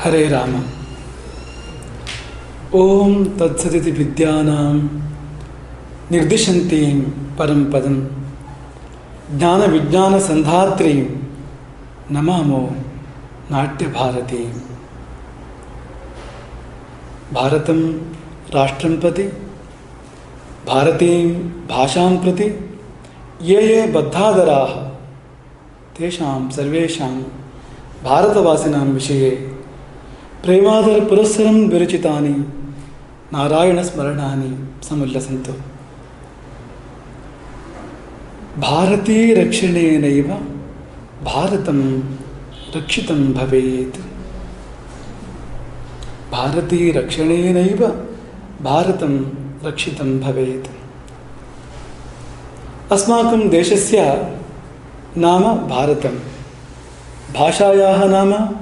हरे राम। ओम तत्सदिति विद्यानां निर्दिशन्तीं परं पदं ज्ञानविज्ञानसन्धात्रीं नमामो नाट्यभारतीं। भारतं राष्ट्रं प्रति, भारतीं भाषां प्रति ये ये बद्धादराः तेषां सर्वेषां भारतवासिनां विषये प्रेमादरपुरस्सरं विरचितानि नारायणस्मरणानि समुल्लसन्तु। भारतीरक्षणेनैव भारतं रक्षितं भवेत्। भारतीरक्षणेनैव भारतं रक्षितं भवेत्। अस्माकं देशस्य नाम भारतं, भाषायाः नाम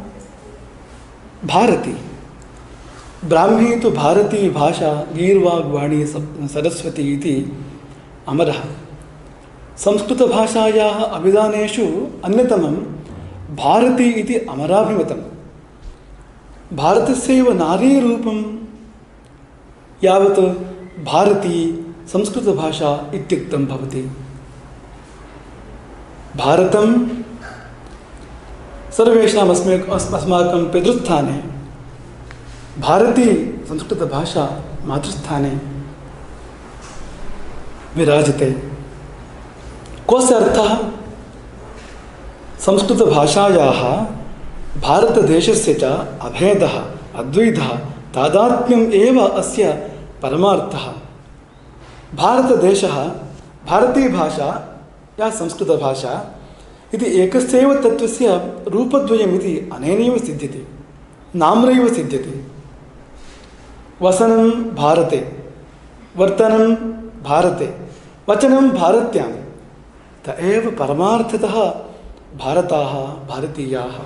भारती। ब्राह्मी तो भारती भाषा गीर्वाग्वाणी सरस्वती इति अमरः। संस्कृतभाषायाः अभिधानेषु अन्यतमं भारती इति अमराभिमतं। भारतस्यैव नारीरूपं यावत् भारती संस्कृतभाषा इत्युक्तं भवति। भारतं सर्वेषाम् अस्माकं पितृस्थाने, भारती संस्कृतभाषा मातृस्थाने विराजते। कोऽस्य अर्थः? संस्कृतभाषायाः भारतदेशस्य च अभेदः, अद्वैतः, तादात्म्यम् एव अस्य परमार्थः। भारतदेशः, भारतीभाषा या संस्कृतभाषा इति एकस्यैव तत्त्वस्य रूपद्वयमिति अनेनैव सिद्ध्यति, नाम्नैव सिद्ध्यति। वसनं भारते, वर्तनं भारते, वचनं भारत्यां, त एव परमार्थतः भारताः भारतीयाः।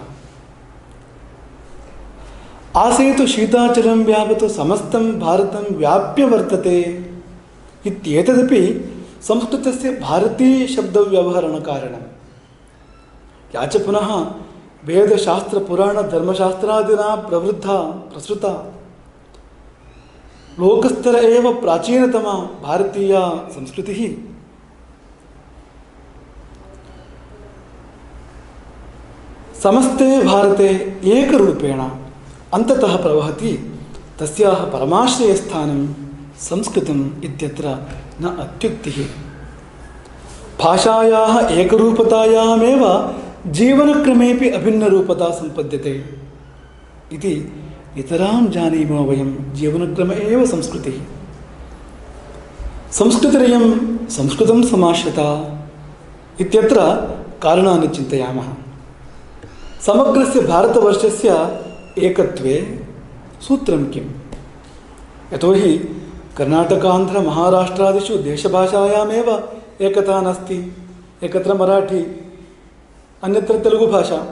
आसेतु शीताचलं व्यापत समस्तं भारतं व्याप्य वर्तते इत्येतदपि संस्कृतस्य भारती शब्दव्यवहरणकारणम्। या च पुनः वेदशास्त्रपुराणधर्मशास्त्रादिना प्रवृद्धा प्रसृता लोकस्तर एव प्राचीनतमा भारतीया संस्कृतिः समस्ते भारते एकरूपेण अन्ततः प्रवहति। तस्याः परमाश्रयस्थानं संस्कृतम् इत्यत्र न अत्युक्तिः। भाषायाः एकरूपतायामेव जीवनक्रमेपि अभिन्नरूपता सम्पद्यते इति इतरां जानीमो वयं। जीवनक्रम एव संस्कृतिः। संस्कृतिरियं संस्कृतं समाश्रिता इत्यत्र कारणानि चिन्तयामः। समग्रस्य भारतवर्षस्य एकत्वे सूत्रं किम्? यतोहि कर्णाटकान्ध्रमहाराष्ट्रादिषु देशभाषायामेव एकता नास्ति। एकत्र मराठी, अन्यत्र तेलुगुभाषा,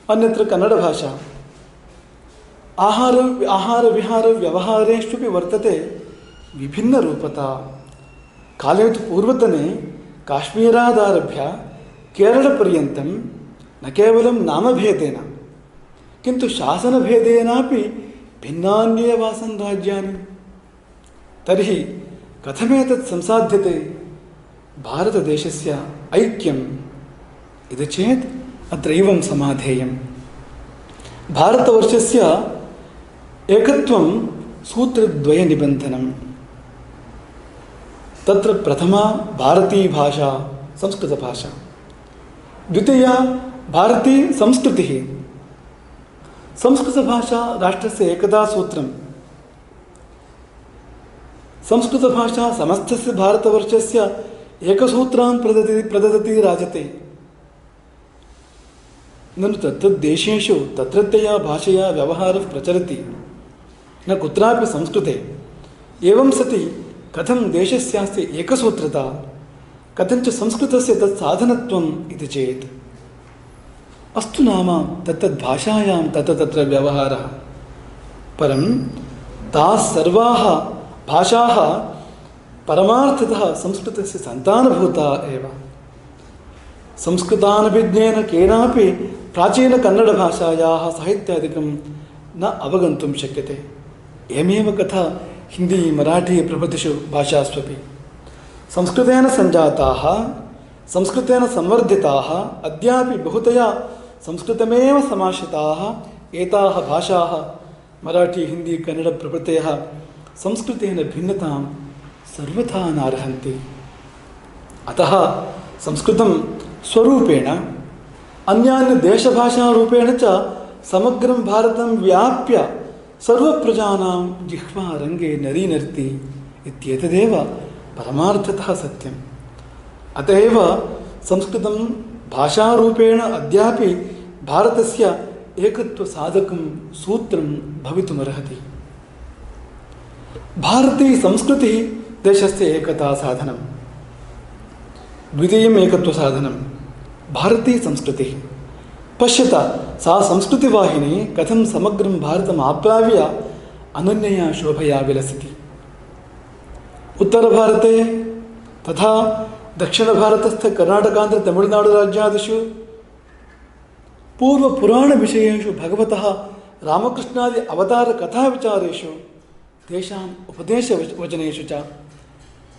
अन्यत्र कन्नडभाषा। आहारविहारव्यवहारेष्वपि वर्तते विभिन्नरूपता। काले तु पूर्वतने काश्मीरादारभ्य केरलपर्यन्तं न केवलं नामभेदेन किन्तु शासनभेदेनापि भिन्नान्येव आसन् राज्यानि। तर्हि कथमेतत् संसाध्यते भारतदेशस्य ऐक्यम् इति चेत् अत्र एवं समाधेयम्। भारतवर्षस्य एकत्वं सूत्रद्वयनिबन्धनम्। तत्र प्रथमा भारतीभाषा संस्कृतभाषा, द्वितीया भारती संस्कृतिः। संस्कृतभाषा राष्ट्रस्य एकतासूत्रम्। संस्कृतभाषा समस्तस्य भारतवर्षस्य एकसूत्रान् प्रददति राजते। ननु तत्तद्देशेषु तत्रत्यया भाषया व्यवहारः प्रचलति न कुत्रापि संस्कृते। एवं सति कथं देशस्यास्ति एकसूत्रता, कथञ्च संस्कृतस्य तत्साधनत्वम् इति चेत् अस्तु नाम तत्तद्भाषायां तत्र व्यवहारः। परं ताः सर्वाः भाषाः परमार्थतः संस्कृतस्य सन्तानभूता एव। संस्कृतानभिज्ञेन केनापि प्राचीनकन्नडभाषायाः साहित्यादिकं न अवगन्तुं शक्यते। एवमेव कथा हिंदी मराठी प्रभृतिषु भाषास्वपि संस्कृतेन सञ्जाताः संस्कृतेन संवर्धिताः अद्यापि बहुतया संस्कृतमेव समाश्रिताः एताः भाषाः मराठी हिंदी कन्नड प्रभृतयः संस्कृतेन भिन्नतां सर्वथा नार्हन्ति। अतः संस्कृतं स्वरूपेण अन्यान्य देशभाषारूपेण च समग्रं भारतं व्याप्य सर्वप्रजानां जिह्वारङ्गे नरीनर्ति इत्येतदेव परमार्थतः सत्यम्। अत एव संस्कृतं भाषारूपेण अद्यापि भारतस्य एकत्वसाधकं सूत्रं भवितुमर्हति। भारतीय संस्कृतिः देशस्य एकता साधनं। द्वितीयम् एकत्वसाधनं भारतीय संस्कृतिः। पश्यता सा संस्कृतिवाहिनी कथं समग्रं भारतम् आप्लाव्य अनन्यया शोभया विलसति। उत्तरभारते तथा दक्षिणभारतस्थ कर्णाटकान्ध्र तमिळुनाडुराज्यादिषु पूर्वपुराणविषयेषु भगवतः रामकृष्णादि अवतारकथाविचारेषु तेषाम् उपदेशवचनेषु च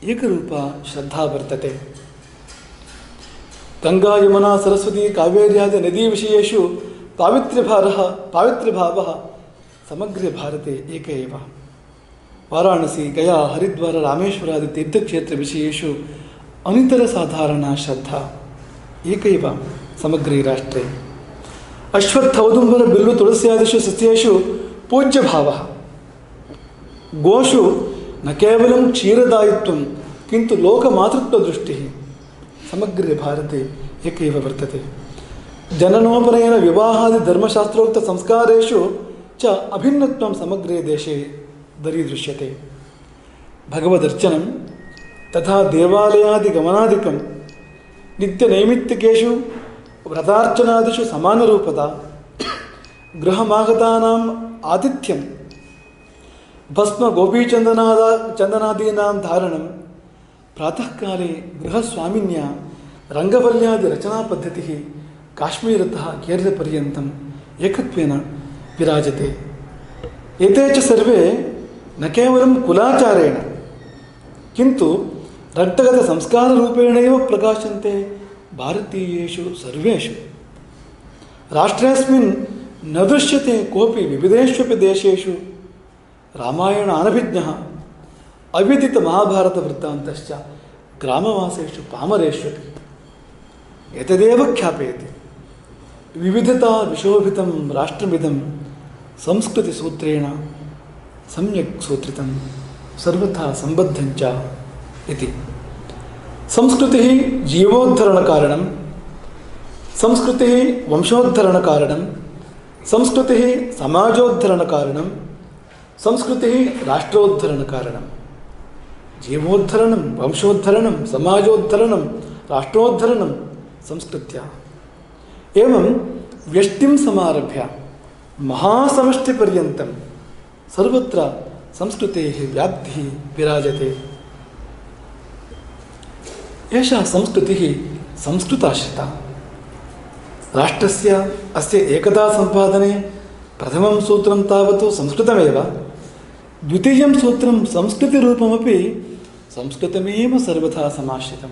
एकरूपा श्रद्धा वर्तते। गंगा यमुना सरस्वती कावेर्यादि नदीविषयेषु पावित्र्यभावः समग्रे भारते एक एव। वाराणसी गया हरिद्वार रामेश्वरादि तीर्थक्षेत्रविषयेषु अनितरसाधारणा श्रद्धा एकैव समग्रे राष्ट्रे। अश्वत्थ औदुम्बर बिल्लु तुलस्यादिषु सस्येषु पूज्यभावः। गोषु न केवलं क्षीरदायित्वं किन्तु लोकमातृत्वदृष्टिः समग्रे भारते एकैव वर्तते। जननोपनयन विवाहादि धर्मशास्त्रोक्त संस्कारेषु च अभिन्नत्वं समग्रे देशे दरीदृश्यते। भगवदर्चनं तथा देवालयादिगमनादिकं नित्यनैमित्तिकेषु व्रतार्चनादिषु समानरूपता, गृहमागतानाम् आतिथ्यं, भस्म गोपीचन्दनादीनां धारणं, प्रातःकाले गृहस्वामिन्या रङ्गवल्ल्यादिरचनापद्धतिः काश्मीरतः केरलपर्यन्तम् एकत्वेन विराजते। एते च सर्वे न केवलं कुलाचारेण किन्तु रक्तगतसंस्काररूपेणैव प्रकाशन्ते भारतीयेषु सर्वेषु। राष्ट्रेऽस्मिन् न दृश्यते कोऽपि विविधेष्वपि देशेषु रामायणानभिज्ञः अविदितमहाभारतवृत्तान्तश्च ग्रामवासेषु पामरेष्वपि एतदेव ख्यापयति। विविधता विशोभितं राष्ट्रमिदं संस्कृतिसूत्रेण सम्यक् सूत्रितं सर्वथा सम्बद्धं च इति। संस्कृतिः जीवोद्धरणकारणं, संस्कृतिः वंशोद्धरणकारणं, संस्कृतिः समाजोद्धरणकारणं, संस्कृतिः राष्ट्रोद्धरणकारणं। जीवोद्धरणं, वंशोद्धरणं, समाजोद्धरणं, राष्ट्रोद्धरणं संस्कृत्या। एवं व्यष्टिं समारभ्य महासमष्टिपर्यन्तं सर्वत्र संस्कृतेः व्याप्तिः विराजते। एषा संस्कृतिः संस्कृताश्रिता। राष्ट्रस्य अस्य एकता सम्पादने प्रथमं सूत्रं तावत् संस्कृतमेव, द्वितीयं सूत्रं संस्कृतिरूपमपि संस्कृतमेव सर्वथा समाश्रितं।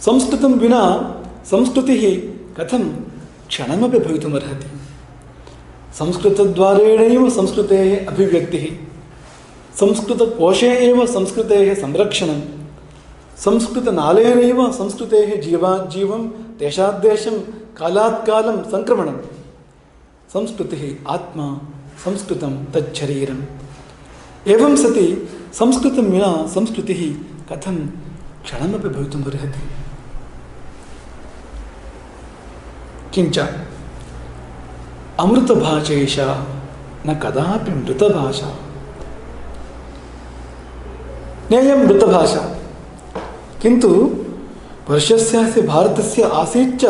संस्कृतं विना संस्कृतिः कथं क्षणमपि भवितुमर्हति। संस्कृतद्वारेणैव संस्कृतेः अभिव्यक्तिः, संस्कृतकोशे एव संस्कृतेः संरक्षणं, संस्कृतनालेनैव संस्कृतेः जीवाज्जीवं देशाद्देशं कालात् कालं संक्रमणं। संस्कृतिः आत्मा, संस्कृतं तच्छरीरम्। एवं सति संस्कृतं विना संस्कृतिः कथं क्षणमपि भवितुमर्हति। किञ्च अमृतभाषैषा न कदापि मृतभाषा। नेयं मृतभाषा किन्तु वर्षस्यास्य भारतस्य आसीच्च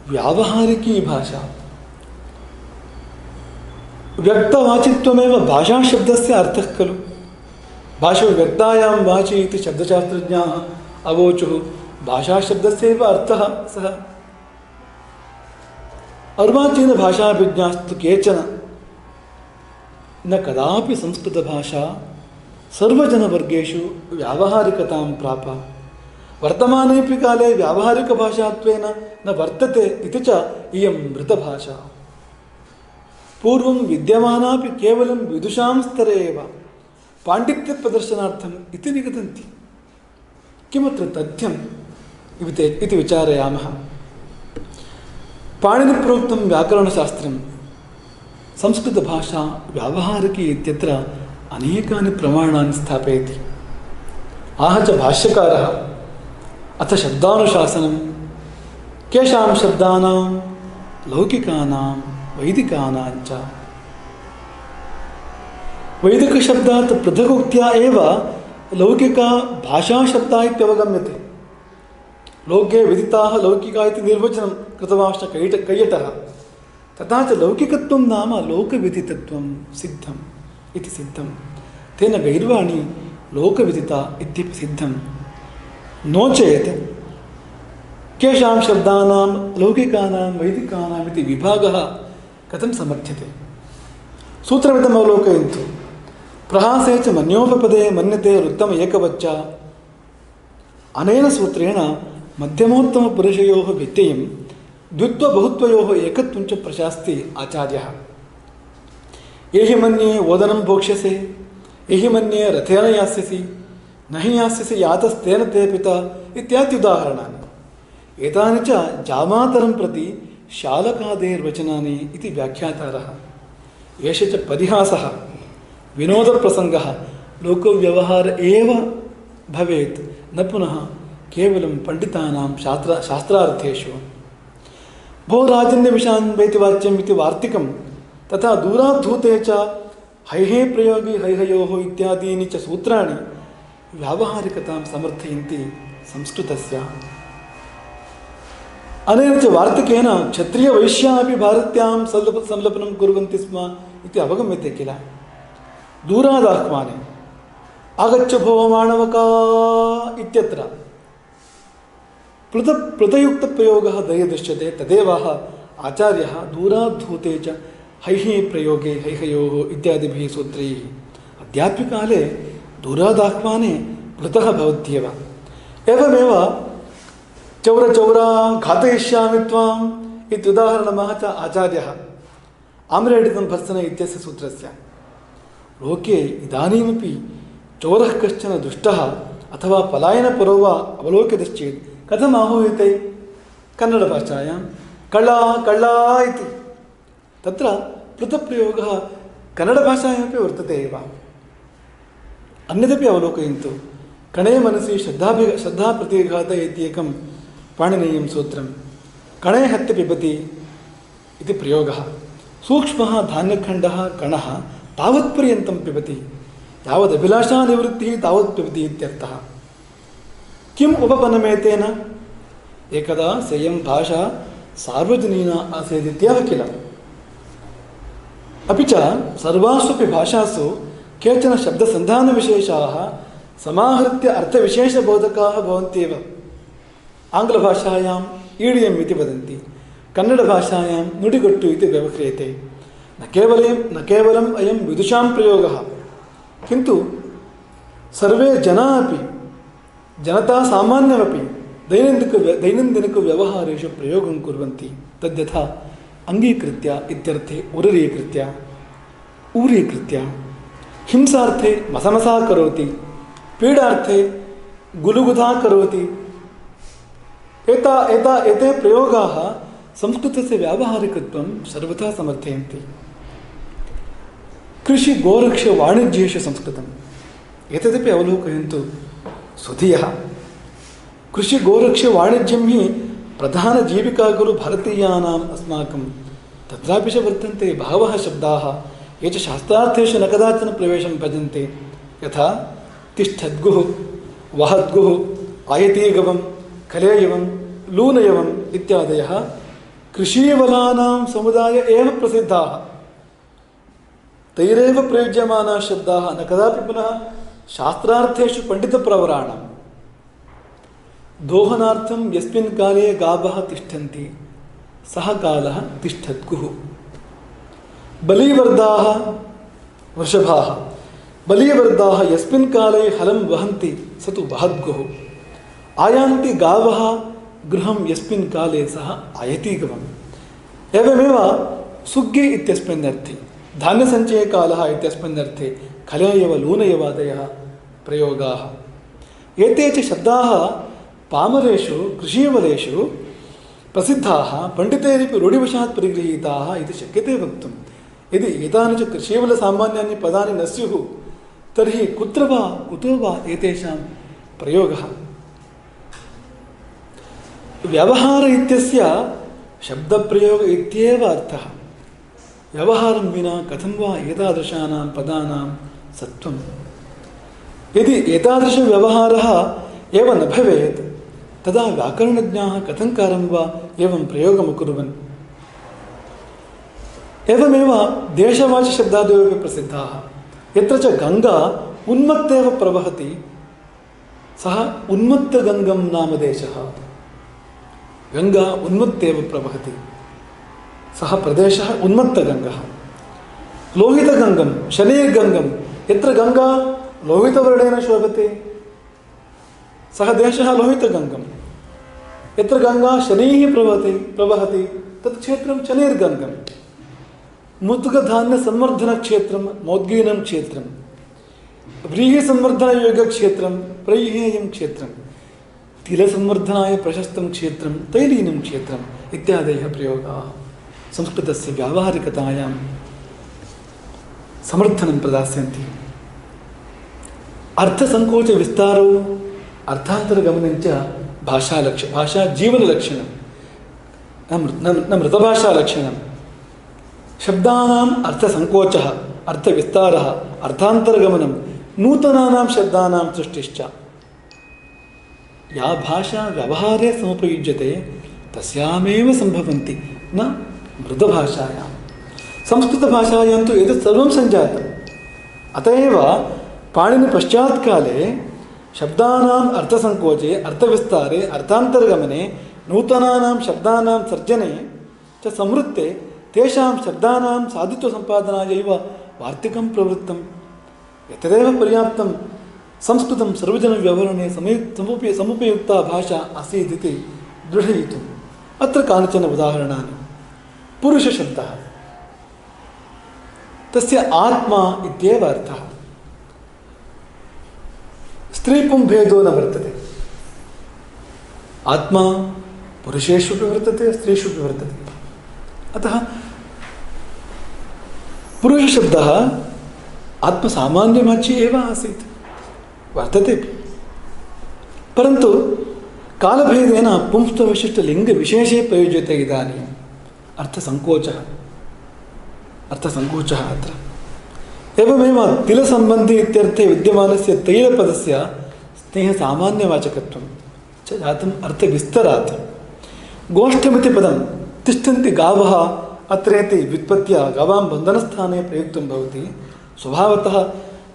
व्यावहारिकी भाषा। व्यक्तवाचित्वमेव भाषाशब्दस्य अर्थः खलु। भाषो व्यक्तायां वाचि इति शब्दशास्त्रज्ञाः अवोचुः। भाषाशब्दस्यैव अर्थः सः। अर्वाचीनभाषाभिज्ञास्तु केचन न कदापि संस्कृतभाषा सर्वजनवर्गेषु व्यावहारिकतां प्राप। वर्तमानेऽपि काले व्यावहारिकभाषात्वेन न वर्तते इति च इयं मृतभाषा। पूर्वं विद्यमानापि केवलं विदुषां स्तरे एव पाण्डित्यप्रदर्शनार्थम् इति निगदन्ति। किमत्र तथ्यम् इति विचारयामः। पाणिनिप्रोक्तं व्याकरणशास्त्रं संस्कृतभाषा व्यावहारिकी इत्यत्र अनेकानि प्रमाणानि स्थापयति। आह च भाष्यकारः अथ शब्दानुशासनं केषां शब्दानां लौकिकानां वैदिकानां च। वैदिकशब्दात् पृथगुक्त्या एव लौकिका भाषाशब्दा इत्यवगम्यते। लोके विदिताः लौकिका इति निर्वचनं कृतवांश्च कैयटः। तथा च लौकिकत्वं नाम लोकविदितत्वं सिद्धम् इति सिद्धं। तेन गैर्वाणी लोकविदिता इत्यपि सिद्धं। नो चेत् केषां शब्दानां लौकिकानां वैदिकानाम् इति विभागः कथं समर्थ्यते? सूत्रमिदम् अवलोकयन्तु। प्रहासे च मन्योपपदे मन्यते उत्तम एकवच्च। अनेन सूत्रेण मध्यमोत्तमपुरुषयोः व्यत्ययं द्वित्वबहुत्वयोः एकत्वं च प्रशास्ति आचार्यः। एहि मन्ये ओदनं भोक्ष्यसे, एहि मन्ये रथेन यास्यसि, न हि यास्यसि यातस्तेन ते पिता इत्यादि उदाहरणानि। एतानि च जामातरं प्रति शालकादेर्वचनानि इति व्याख्यातारः। एष च परिहासः विनोदप्रसङ्गः लोकव्यवहार एव भवेत्, न पुनः केवलं पण्डितानां शास्त्रार्थेषु। भो राजन्यविषान् वैति वाच्यम् इति वार्तिकं तथा दूराद्धूते च हैहे प्रयोगी हैहयोः इत्यादीनि च सूत्राणि व्यावहारिकतां समर्थयन्ति संस्कृतस्य। अनेन च वार्तिकेन क्षत्रियवैश्या अपि भारत्यां संलपनं कुर्वन्ति स्म इति अवगम्यते किल। दूरादाह्वाने आगच्छ भो माणवका इत्यत्र पृथयुक्तप्रयोगः दृश्यते। तदेवाह आचार्यः दूराद्धूते च हैहे प्रयोगे हैहयोः इत्यादिभिः सूत्रैः अद्यापि काले दूरादाह्वाने प्लुतः भवत्येव। एवमेव चौरचौरा घातयिष्यामि त्वाम् इत्युदाहरणमः च आचार्यः आम्रेडितं भर्सन इत्यस्य सूत्रस्य। लोके इदानीमपि चोरः कश्चन दुष्टः अथवा पलायनपरो वा अवलोक्यश्चेत् कथम् आहूयते? कन्नडभाषायां कळ्ळा कळ्ळा इति। तत्र पृथक्प्रयोगः कन्नडभाषायामपि वर्तते एव। अन्यदपि अवलोकयन्तु। कणे मनसि श्रद्धाप्रतिघात इत्येकं पाणिनीयं सूत्रं। कणे हत्य पिबति इति प्रयोगः। सूक्ष्मः धान्यखण्डः कणः तावत्पर्यन्तं पिबति, यावदभिलाषा निवृत्तिः तावत् पिबति इत्यर्थः। किम् उपपन्नमेतेन? एकदा सेयं भाषा सार्वजनीना आसीदित्येव किल। अपि च सर्वास्वपि भाषासु केचन शब्दसन्धानविशेषाः समाहृत्य अर्थविशेषबोधकाः भवन्त्येव। आङ्ग्लभाषायाम् ईडियम् इति वदन्ति, कन्नडभाषायां नुडिगट्टु इति व्यवह्रियते। न केवलम् अयं विदुषां प्रयोगः, किन्तु सर्वे जनाः अपि जनता सामान्यमपि दैनन्दिनव्यवहारेषु प्रयोगं कुर्वन्ति। तद्यथा अङ्गीकृत्य इत्यर्थे ऊरीकृत्य, हिंसार्थे मसमसा करोति, पीडार्थे गुलुगुधा करोति। एते प्रयोगाः संस्कृतस्य व्यावहारिकत्वं सर्वथा समर्थयन्ति। कृषि गोरक्ष वाणिज्येषु संस्कृतम् एतदपि अवलोकयन्तु सुधियः। कृषि गोरक्ष वाणिज्यं हि प्रधानजीविकागुरु भारतीयानाम् अस्माकं। तत्रापि च वर्तन्ते बहवः शब्दाः ये च शास्त्रार्थेषु न कदाचन प्रवेशं भजन्ते, यथा तिष्ठद्गुः, वहद्गुः, आयतीगवं, कलेयवं, लूनयवम् इत्यादयः कृषीवलानां समुदाय एव प्रसिद्धाः। तैरेव प्रयुज्यमानाः शब्दाः न कदापि पुनः शास्त्रार्थेषु पण्डितप्रवराणाम्। दोहनार्थं यस्मिन् काले गावः तिष्ठन्ति सः कालः तिष्ठद्गुः। बलिवर्धाः वृषभाः बलीवर्धाः यस्मिन् काले हलं वहन्ति स तु वहद्गुः आयान्ति गावः गृहं यस्मिन् काले सः आयति गवम् एवमेव सुग्गी इत्यस्मिन् अर्थे धान्यसञ्चयकालः इत्यस्मिन् अर्थे खलयव लूनयवादयः प्रयोगाः एते च शब्दाः पामरेषु कृषीवलेषु प्रसिद्धाः पण्डितैरपि रूढिवशात् परिगृहीताः इति शक्यते वक्तुं यदि एतानि च कृषीवलसामान्यानि पदानि न स्युः तर्हि कुत्र वा कुतो वा एतेषां प्रयोगः व्यवहार इत्यस्य शब्दप्रयोग इत्येव अर्थः व्यवहारं विना कथं वा एतादृशानां पदानां सत्त्वं यदि एतादृशव्यवहारः एव न भवेत् तदा व्याकरणज्ञाः कथंकारं वा एवं प्रयोगम् अकुर्वन् एवमेव देशवाचिशब्दादयः प्रसिद्धाः यत्र च गंगा उन्मत्तेव प्रवहति सः उन्मत्तगंगं नाम देशः गंगा उन्मत्तेव प्रवहति सः प्रदेशः उन्मत्तगंगः लोहितगंगं शनैर्गंगं यत्र गंगा लोहितवर्णेन शोभते सः देशः लोहितगंगं यत्र गंगा शनैः प्रवहति तत् क्षेत्रं शनैर्गंगं मुद्गधान्यसंवर्धनक्षेत्रं मौद्गीनं क्षेत्रं व्रीहिसंवर्धनयोगक्षेत्रं प्रैहेयं क्षेत्रं तिलसंवर्धनाय प्रशस्तं क्षेत्रं तैलीनं क्षेत्रम् इत्यादयः प्रयोगाः संस्कृतस्य व्यावहारिकतायां समर्थनं प्रदास्यन्ति अर्थसङ्कोचविस्तारौ अर्थान्तरगमनञ्च भाषाजीवनलक्षणं न मृतभाषालक्षणं शब्दानाम् अर्थसङ्कोचः अर्थविस्तारः अर्थान्तरगमनं नूतनानां शब्दानां सृष्टिश्च या भाषा व्यवहारे समुपयुज्यते तस्यामेव सम्भवन्ति न मृतभाषायां संस्कृतभाषायां तु एतत् सर्वं सञ्जातम् अत एव पाणिनिपश्चात्काले शब्दानाम् अर्थसङ्कोचे अर्थविस्तारे अर्थान्तरगमने नूतनानां शब्दानां सर्जने च संवृत्ते तेषां शब्दानां साधुत्वसम्पादनायैव वार्तिकं प्रवृत्तं एतदेव पर्याप्तं संस्कृतं सर्वजनव्यवहरणे समुपयुक्ता भाषा आसीत् इति दृढयितुम् अत्र कानिचन उदाहरणानि पुरुषशब्दः तस्य आत्मा इत्येव अर्थः स्त्रीपुंभेदो न वर्तते आत्मा पुरुषेषु अपि वर्तते स्त्रीषु अपि वर्तते अतः पुरुषशब्दः आत्मसामान्यवाची एव आसीत् वर्तते परन्तु कालभेदेन पुंस्त्वविशिष्टलिङ्गविशेषे प्रयुज्यते इदानीम् अर्थसङ्कोचः अत्र एवमेव तिलसम्बन्धी इत्यर्थे विद्यमानस्य तैलपदस्य स्नेहसामान्यवाचकत्वं च जातम् अर्थविस्तरात् गोष्ठमिति पदं तिष्ठन्ति गावः अत्रेति व्युत्पत्त्या गावां बन्धनस्थाने प्रयुक्तं भवति स्वभावतः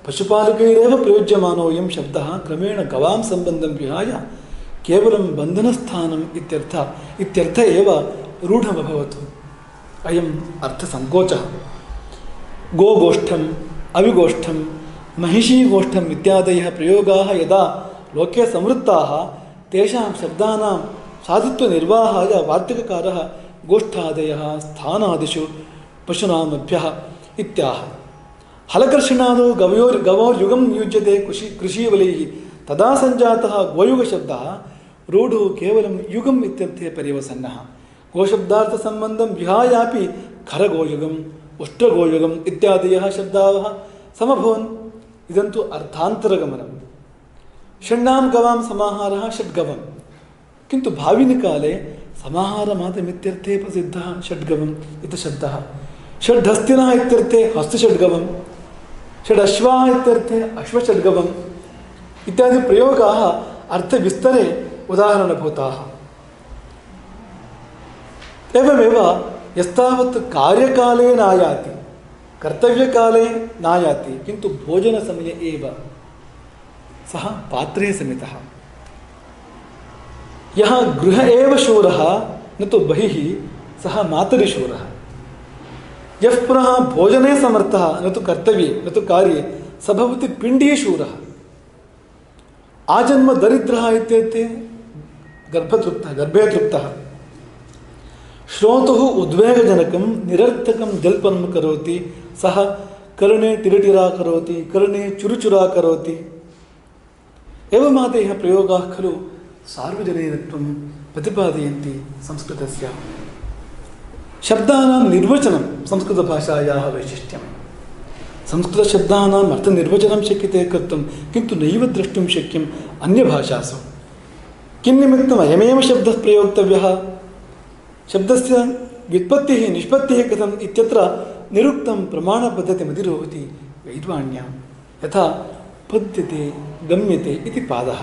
पशुपालकैरेव प्रयुज्यमानोऽयं शब्दः क्रमेण गवां सम्बन्धं विहाय केवलं बन्धनस्थानम् इत्यर्थ एव रूढमभवत् अयम् अर्थसङ्कोचः गोगोष्ठम् अविगोष्ठं महिषीगोष्ठम् इत्यादयः प्रयोगाः यदा लोके संवृत्ताः तेषां शब्दानां साधुत्वनिर्वाहाय वार्तिककारः गोष्ठादयः स्थानादिषु पशूनामभ्यः इत्याह हलकर्षणादौ गवोर्युगं युज्यते कृषीवलैः तदा सञ्जातः गोयुगशब्दः रूढो केवलं युगम् इत्यर्थे पर्यवसन्नः गोशब्दार्थसम्बन्धं विहायापि खरगोयुगम् उष्ट्रगोयुगम् इत्यादयः शब्दाः समभवन् इदं तु अर्थान्तरगमनं षण्णां गवां समाहारः षड्गवम् किन्तु भाविनिकाले समाहारमात्रमित्यर्थे प्रसिद्धः षड्गवम् इति शब्दः षड्हस्तिनः इत्यर्थे हस्तषड्गवम् षडश्वाः इत्यर्थे अश्वषड्गवम् इत्यादि प्रयोगाः अर्थविस्तरे उदाहरणभूताः एवमेव यस्तावत् कार्यकाले नायाति कर्तव्यकाले नायाति किन्तु भोजनसमये एव सः पात्रे समितः यः गृह एव शूरः न तु बहिः सः मातरिशूरः यः पुनः भोजने समर्थः न तु कर्तव्ये न तु कार्ये स भवति पिण्डीशूरः। आजन्म दरिद्रः इत्युक्ते गर्भतृप्तः, गर्भे तृप्तः। श्रोतुः उद्वेगजनकं निरर्थकं जल्पनं करोति, सः कर्णे तिरटिरा करोति, कर्णे चुरुचुरा करोति। एवमादयः प्रयोगाः खलु सार्वजनीनत्वं प्रतिपादयन्ति संस्कृतस्य। शब्दानां निर्वचनं संस्कृतभाषायाः वैशिष्ट्यं। संस्कृतशब्दानाम् अर्थनिर्वचनं शक्यते कर्तुं, किन्तु नैव द्रष्टुं शक्यम् अन्यभाषासु। किं निमित्तम् अयमेव शब्दः प्रयोक्तव्यः, शब्दस्य व्युत्पत्तिः निष्पत्तिः कथम् इत्यत्र निरुक्तं प्रमाणपद्धतिमधिरोहति वैद्वाण्यां। यथा पद्यते गम्यते इति पादः,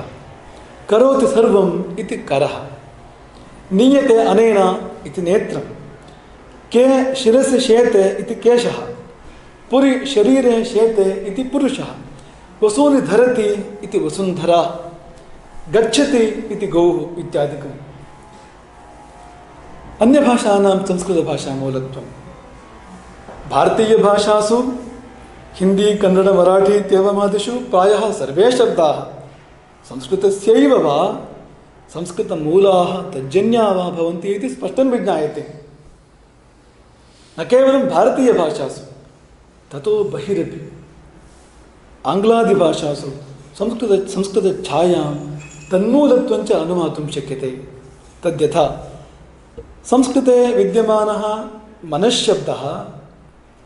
करोति सर्वम् इति करः, नीयते अनेन इति नेत्रं, के शिरसि शेते इति केशः, पुरि शरीरे शेते इति पुरुषः, वसूनि धरति इति वसुन्धरा, गच्छति इति गौः इत्यादिकम्। अन्यभाषाणां संस्कृतभाषामूलत्वं। भारतीयभाषासु हिंदी कन्नड मराठी इत्येवमादिषु प्रायः सर्वे शब्दाः संस्कृतस्यैव वा संस्कृतमूलाः तज्जन्याः वा भवन्ति इति स्पष्टं विज्ञायते। न केवलं भारतीयभाषासु, ततो बहिरपि आङ्ग्लादिभाषासु संस्कृतछायां तन्मूलत्वं च अनुमातुं शक्यते। तद्यथा संस्कृते विद्यमानः मनश्शब्दः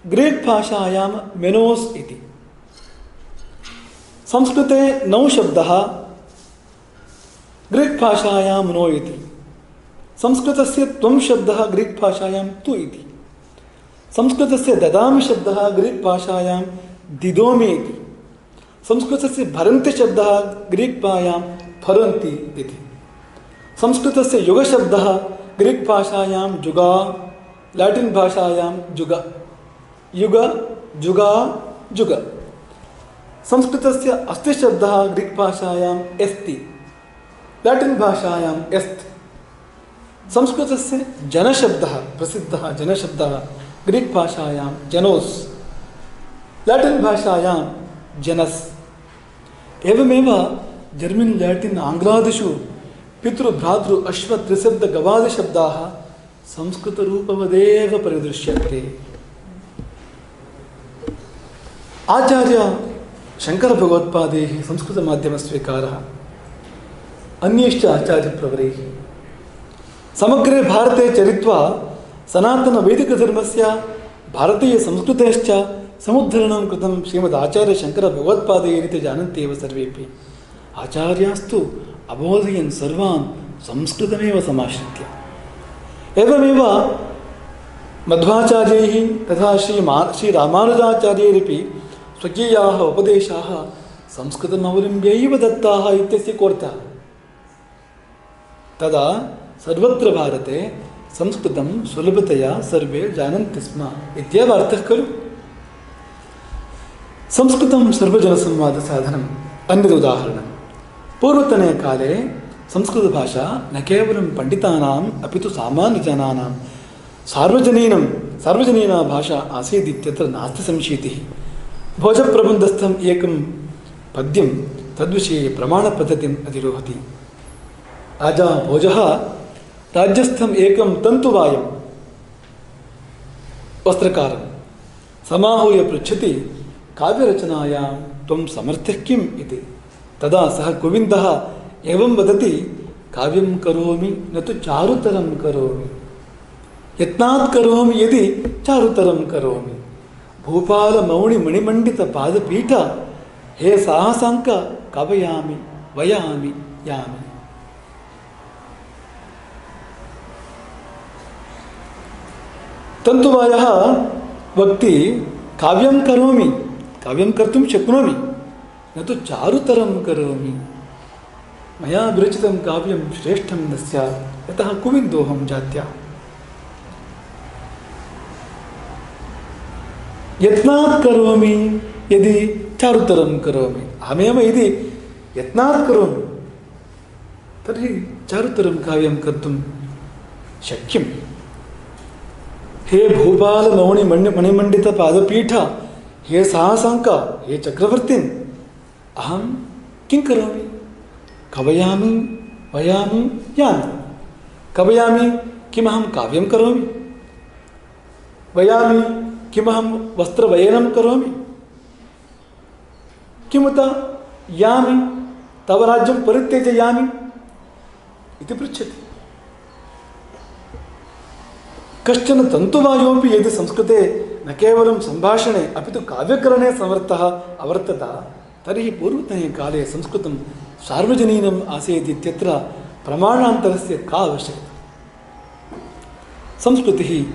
ग्रीक् भाषायां मेनोस् इति, संस्कृते नौ शब्दः ग्रीक् भाषायां नो इति, संस्कृतस्य त्वं शब्दः ग्रीक् भाषायां तु इति, संस्कृतस्य ददामि शब्दः ग्रीक् भाषायां दिदोमि इति, संस्कृतस्य भरन्ति शब्दः ग्रीक् भाषायां फरन्ति इति, संस्कृतस्य युगशब्दः ग्रीक् भाषायां जुगा, लैटिन् भाषायां जुग, युग जुगा जुग, संस्कृतस्य अस्ति शब्दः ग्रीक् भाषायाम् एस्ति, लैटिन् भाषायाम् एस्त्, संस्कृतस्य जनशब्दः प्रसिद्धः जनशब्दः ग्रीक् भाषायां जनोस्, लैटिन् भाषायां जनस्। एवमेव जर्मन् लैटिन् आङ्ग्लादिषु पितृभ्रातृ अश्व त्रिशब्द गवादिशब्दाः संस्कृतरूपवदेव परिदृश्यन्ते। आचार्य शङ्करभगवत्पादैः संस्कृतमाध्यमस्वीकारः, अन्यैश्च आचार्यप्रवरैः समग्रे भारते चरित्वा सनातनवैदिकधर्मस्य भारतीयसंस्कृतेश्च समुद्धरणं कृतं श्रीमदाचार्यशङ्करभगवत्पादैः इति जानन्ति एव सर्वेपि। आचार्यास्तु अबोधयन् सर्वान् संस्कृतमेव समाश्रित्य। एवमेव मध्वाचार्यैः तथा श्रीरामानुजाचार्यैरपि स्वकीयाः उपदेशाः संस्कृतमवलम्ब्यैव दत्ताः इत्यस्य कोऽर्थः। तदा सर्वत्र भारते संस्कृतं सुलभतया सर्वे जानन्ति स्म इत्येव अर्थः खलु। संस्कृतं सर्वजनसंवादसाधनम्। अन्यदुदाहरणं, पूर्वतने काले संस्कृतभाषा न केवलं पण्डितानाम् अपि तु सामान्यजनानां सार्वजनीना भाषा आसीत् इत्यत्र नास्ति संशीतिः। भोजप्रबन्धस्थम् एकं पद्यं तद्विषये प्रमाणपद्धतिम् अधिरोहति। राजा भोजः राज्यस्थम् एकं तन्तुवायं वस्त्रकारं समाहूय पृच्छति, काव्यरचनायां त्वं समर्थः किम् इति। तदा सः कुविन्दः एवं वदति, काव्यं करोमि न तु चारुतरं करोमि, यत्नात् करोमि यदि चारुतरं करोमि, भूपालमौणिमणिमण्डितपादपीठ हे साहसाङ्क कवयामि वयामि यामि। तन्तुवायः वक्ति, काव्यं करोमि, काव्यं कर्तुं शक्नोमि, न तु चारुतरं करोमि, मया विरचितं काव्यं श्रेष्ठं न स्यात्, यतः कुविन्दोऽहं जात्या। यत्नात् करोमि यदि चारुतरं करोमि, अहमेव यदि यत्नात् करोमि तर्हि चारुतरं काव्यं कर्तुं शक्यं। ಹೇ ಭೂಪಾಲ ನವಣಿ ಮಣಿಮಂಡಿತ ಪಾದಪೀಠ, ಹೇ ಸಾಹಸಾಂಕ, ಹೇ ಚಕ್ರವರ್ತಿನ್, ಅಹಂ ಕಿಂ ಕರೋಮಿ? ಕವಯಾಮಿ ವಯಾಮಿ ಯಾಮಿ. ಕವಯಾಮಿ ಕಿಮಹಂ ಕಾವ್ಯಂ ಕರೋಮಿ, ವಯಾಮಿ ಕಿಮಹಂ ವಸ್ತ್ರವಯನಂ ಕರೋಮಿ, ಕಿಮುತ ಯಾಮಿ ತವ ರಾಜ್ಯಂ ಪರಿತ್ಯಜಯಾಮಿ इति पृच्छति. कश्चन तन्तुवायोपि यदि संस्कृते न केवलं सम्भाषणे अपि तु काव्यकरणे समर्थः अवर्तत तर्हि पूर्वतने काले संस्कृतं सार्वजनीनम् आसीत् इत्यत्र प्रमाणान्तरस्य का आवश्यकता? संस्कृतिः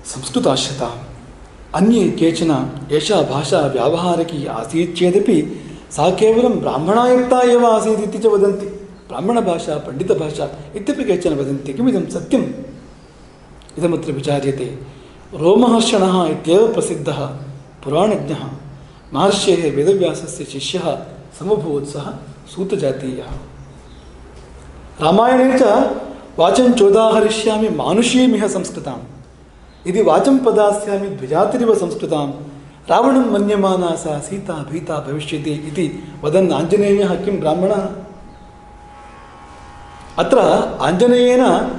संस्कृताश्रिता. अन्ये केचन एषा भाषा व्यावहारिकी आसीत् चेदपि सा केवलं ब्राह्मणायुक्ता एव आसीत् इति च वदन्ति. ब्राह्मणभाषा पण्डितभाषा इत्यपि केचन वदन्ति. किमिदं सत्यम्? इदमत्र विचार्यते. रोमहर्षणः इत्येव प्रसिद्धः पुराणज्ञः महर्षेः वेदव्यासस्य शिष्यः समभूत्. सः सूतजातीयः. रामायणे च वाचं चोदाहरिष्यामि मानुषीमिह संस्कृताम्, यदि वाचं पदास्यामि द्विजातिरिव संस्कृतां, रावणं मन्यमाना सा सीता भीता भविष्यति इति वदन् आञ्जनेयः किं ब्राह्मणः? अत्र आञ्जनेयेन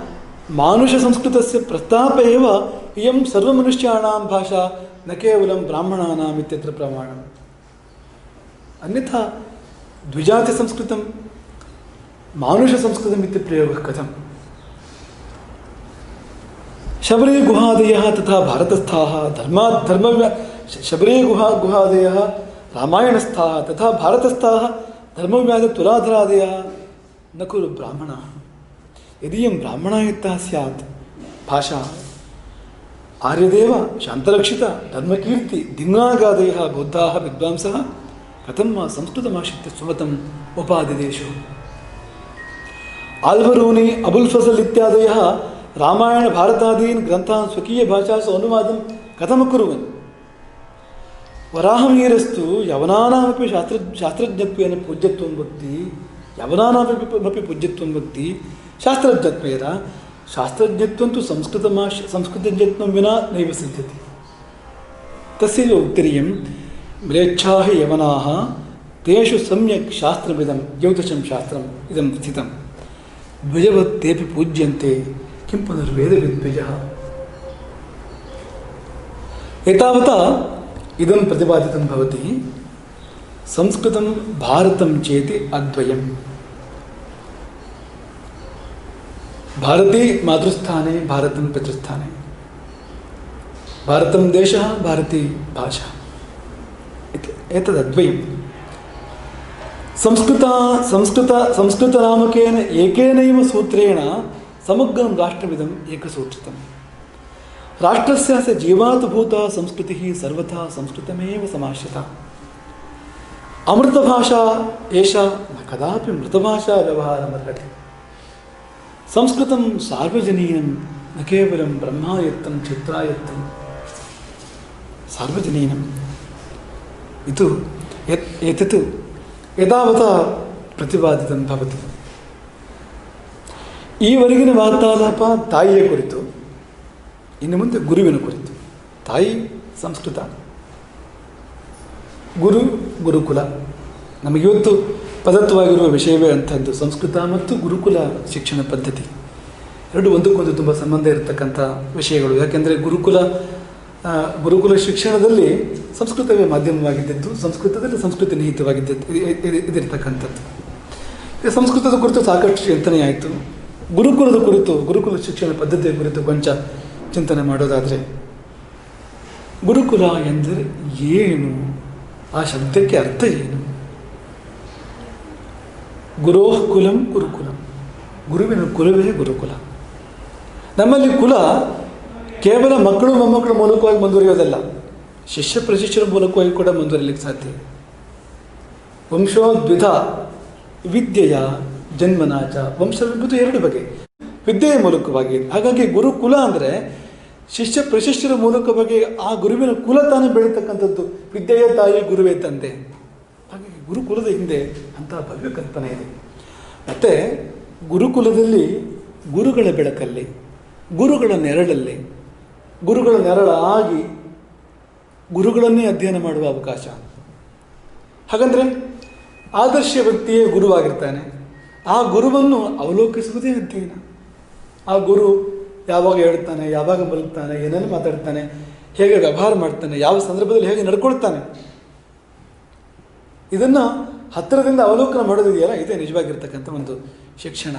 मानुषसंस्कृतस्य प्रस्ताप एव इयं सर्वमनुष्याणां भाषा न केवलं ब्राह्मणानाम् इत्यत्र प्रमाणम्. अन्यथा द्विजातिसंस्कृतं मानुषसंस्कृतम् इति प्रयोगः कथम्? शबरीगुहादयः तथा भारतस्थाः शबरीगुहादयः रामायणस्थाः तथा भारतस्थाः धर्मव्यासतुलाधरादयः न कुरु ब्राह्मणाः. यदि इयं ब्राह्मणायुक्ता स्यात् भाषा, आर्यदेव, शान्तरक्षिता, धर्मकीर्ति, दिङ्नागादयः बौद्धाः विद्वांसः कथं वा संस्कृतमाश्रित्य सुमतम् उपादिदेषु? आल्बरूनी, अबुल् फज़ल् इत्यादयः रामायण भारतादीन् ग्रन्थान् स्वकीयभाषासु अनुवादं कथमकुर्वन्? वराहमिहिरस्तु यवनानामपि शास्त्रज्ञत्वेन पूज्यत्वं वक्ति, यवनानामपि पूज्यत्वं वक्ति शास्त्रज्ञत्वेन. शास्त्रज्ञत्वं तु संस्कृतज्ञत्वं विना नैव सिद्ध्यति. तस्यैव उत्तरीयं म्लेच्छाः यवनाः तेषु सम्यक् शास्त्रमिदं ज्योतिषं शास्त्रम् इदं स्थितं. द्विजवत् तेऽपि पूज्यन्ते, किं पुनर्वेदविद्विजः. एतावता इदं प्रतिपादितं भवति. संस्कृतं भारतं चेति अद्वयम्. भारती मातृस्थाने, भारतं पितृस्थाने. भारतं देशः, भारती भाषा. एतदद्वयम्. संस्कृतनामकेन एकेनैव सूत्रेण समग्रं राष्ट्रमिदम् एकसूत्रितम्. राष्ट्रस्य जीवात् भूता संस्कृतिः सर्वथा संस्कृतमेव समाश्रिता. अमृतभाषा एषा न कदापि मृतभाषा व्यवहारमर्हति. संस्कृतं सार्वजनीनं, न केवलं ब्रह्मायत्तं चित्रायत्तं, सार्वजनीनम्. एतत् यदावता प्रतिपादितं भवति. ಈವರೆಗಿನ ವಾರ್ತಾಲಾಪ ತಾಯಿಯ ಕುರಿತು, ಇನ್ನು ಮುಂದೆ ಗುರುವಿನ ಕುರಿತು. ತಾಯಿ ಸಂಸ್ಕೃತ, ಗುರುಕುಲ. ನಮಗಿವತ್ತು ಪದತ್ವವಾಗಿರುವ ವಿಷಯವೇ ಅಂಥದ್ದು. ಸಂಸ್ಕೃತ ಮತ್ತು ಗುರುಕುಲ ಶಿಕ್ಷಣ ಪದ್ಧತಿ ಎರಡು ಒಂದಕ್ಕೊಂದು ತುಂಬ ಸಂಬಂಧ ಇರತಕ್ಕಂಥ ವಿಷಯಗಳು. ಯಾಕೆಂದರೆ ಗುರುಕುಲ ಶಿಕ್ಷಣದಲ್ಲಿ ಸಂಸ್ಕೃತವೇ ಮಾಧ್ಯಮವಾಗಿದ್ದದ್ದು, ಸಂಸ್ಕೃತದಲ್ಲಿ ಸಂಸ್ಕೃತಿ ನಿಹಿತವಾಗಿದ್ದಿರತಕ್ಕಂಥದ್ದು. ಸಂಸ್ಕೃತದ ಕುರಿತು ಸಾಕಷ್ಟು ಚಿಂತನೆ ಆಯಿತು. ಗುರುಕುಲದ ಕುರಿತು, ಗುರುಕುಲ ಶಿಕ್ಷಣ ಪದ್ಧತಿಯ ಕುರಿತು ಕೊಂಚ ಚಿಂತನೆ ಮಾಡೋದಾದರೆ, ಗುರುಕುಲ ಎಂದರೆ ಏನು? ಆ ಶಬ್ದಕ್ಕೆ ಅರ್ಥ ಏನು? ಗುರೋಃ ಕುಲಂ ಗುರುಕುಲಂ. ಗುರುವಿನ ಕುಲವೇ ಗುರುಕುಲ. ನಮ್ಮಲ್ಲಿ ಕುಲ ಕೇವಲ ಮಕ್ಕಳು ಮೊಮ್ಮಕ್ಕಳ ಮೂಲಕವಾಗಿ ಮುಂದುವರಿಯೋದಲ್ಲ, ಶಿಷ್ಯ ಪ್ರಶಿಷ್ಯರ ಮೂಲಕವಾಗಿ ಕೂಡ ಮುಂದುವರಿಲಿಕ್ಕೆ ಸಾಧ್ಯ. ವಂಶೋ ದ್ವಿಧ ವಿದ್ಯೆಯ ಜನ್ಮನಾಚ. ವಂಶವೆಂಬುದು ಎರಡು ಬಗೆ, ವಿದ್ಯೆಯ ಮೂಲಕವಾಗಿ. ಹಾಗಾಗಿ ಗುರುಕುಲ ಅಂದರೆ ಶಿಷ್ಯ ಪ್ರಶಿಷ್ಯರ ಮೂಲಕವಾಗಿ ಆ ಗುರುವಿನ ಕುಲ ತಾನು ಬೆಳೀತಕ್ಕಂಥದ್ದು. ವಿದ್ಯೆಯ ತಾಯಿ, ಗುರುವೇ ತಂದೆ. ಹಾಗಾಗಿ ಗುರುಕುಲದ ಹಿಂದೆ ಅಂತಹ ಭವ್ಯ ಕಲ್ಪನೆ ಇದೆ. ಮತ್ತು ಗುರುಕುಲದಲ್ಲಿ ಗುರುಗಳ ಬೆಳಕಲ್ಲಿ, ಗುರುಗಳ ನೆರಳಲ್ಲಿ ಗುರುಗಳ ನೆರಳಾಗಿ ಗುರುಗಳನ್ನೇ ಅಧ್ಯಯನ ಮಾಡುವ ಅವಕಾಶ. ಹಾಗಂದರೆ ಆದರ್ಶ ವ್ಯಕ್ತಿಯೇ ಗುರುವಾಗಿರ್ತಾನೆ. ಆ ಗುರುವನ್ನು ಅವಲೋಕಿಸುವುದೇ ಅಧ್ಯಯನ. ಆ ಗುರು ಯಾವಾಗ ಹೇಳ್ತಾನೆ, ಯಾವಾಗ ಮಲಗ್ತಾನೆ, ಏನೇನು ಮಾತಾಡ್ತಾನೆ, ಹೇಗೆ ವ್ಯವಹಾರ ಮಾಡ್ತಾನೆ, ಯಾವ ಸಂದರ್ಭದಲ್ಲಿ ಹೇಗೆ ನಡ್ಕೊಳ್ತಾನೆ, ಇದನ್ನು ಹತ್ತಿರದಿಂದ ಅವಲೋಕನ ಮಾಡೋದಿದೆಯಲ್ಲ, ಇದೇ ನಿಜವಾಗಿರ್ತಕ್ಕಂಥ ಒಂದು ಶಿಕ್ಷಣ.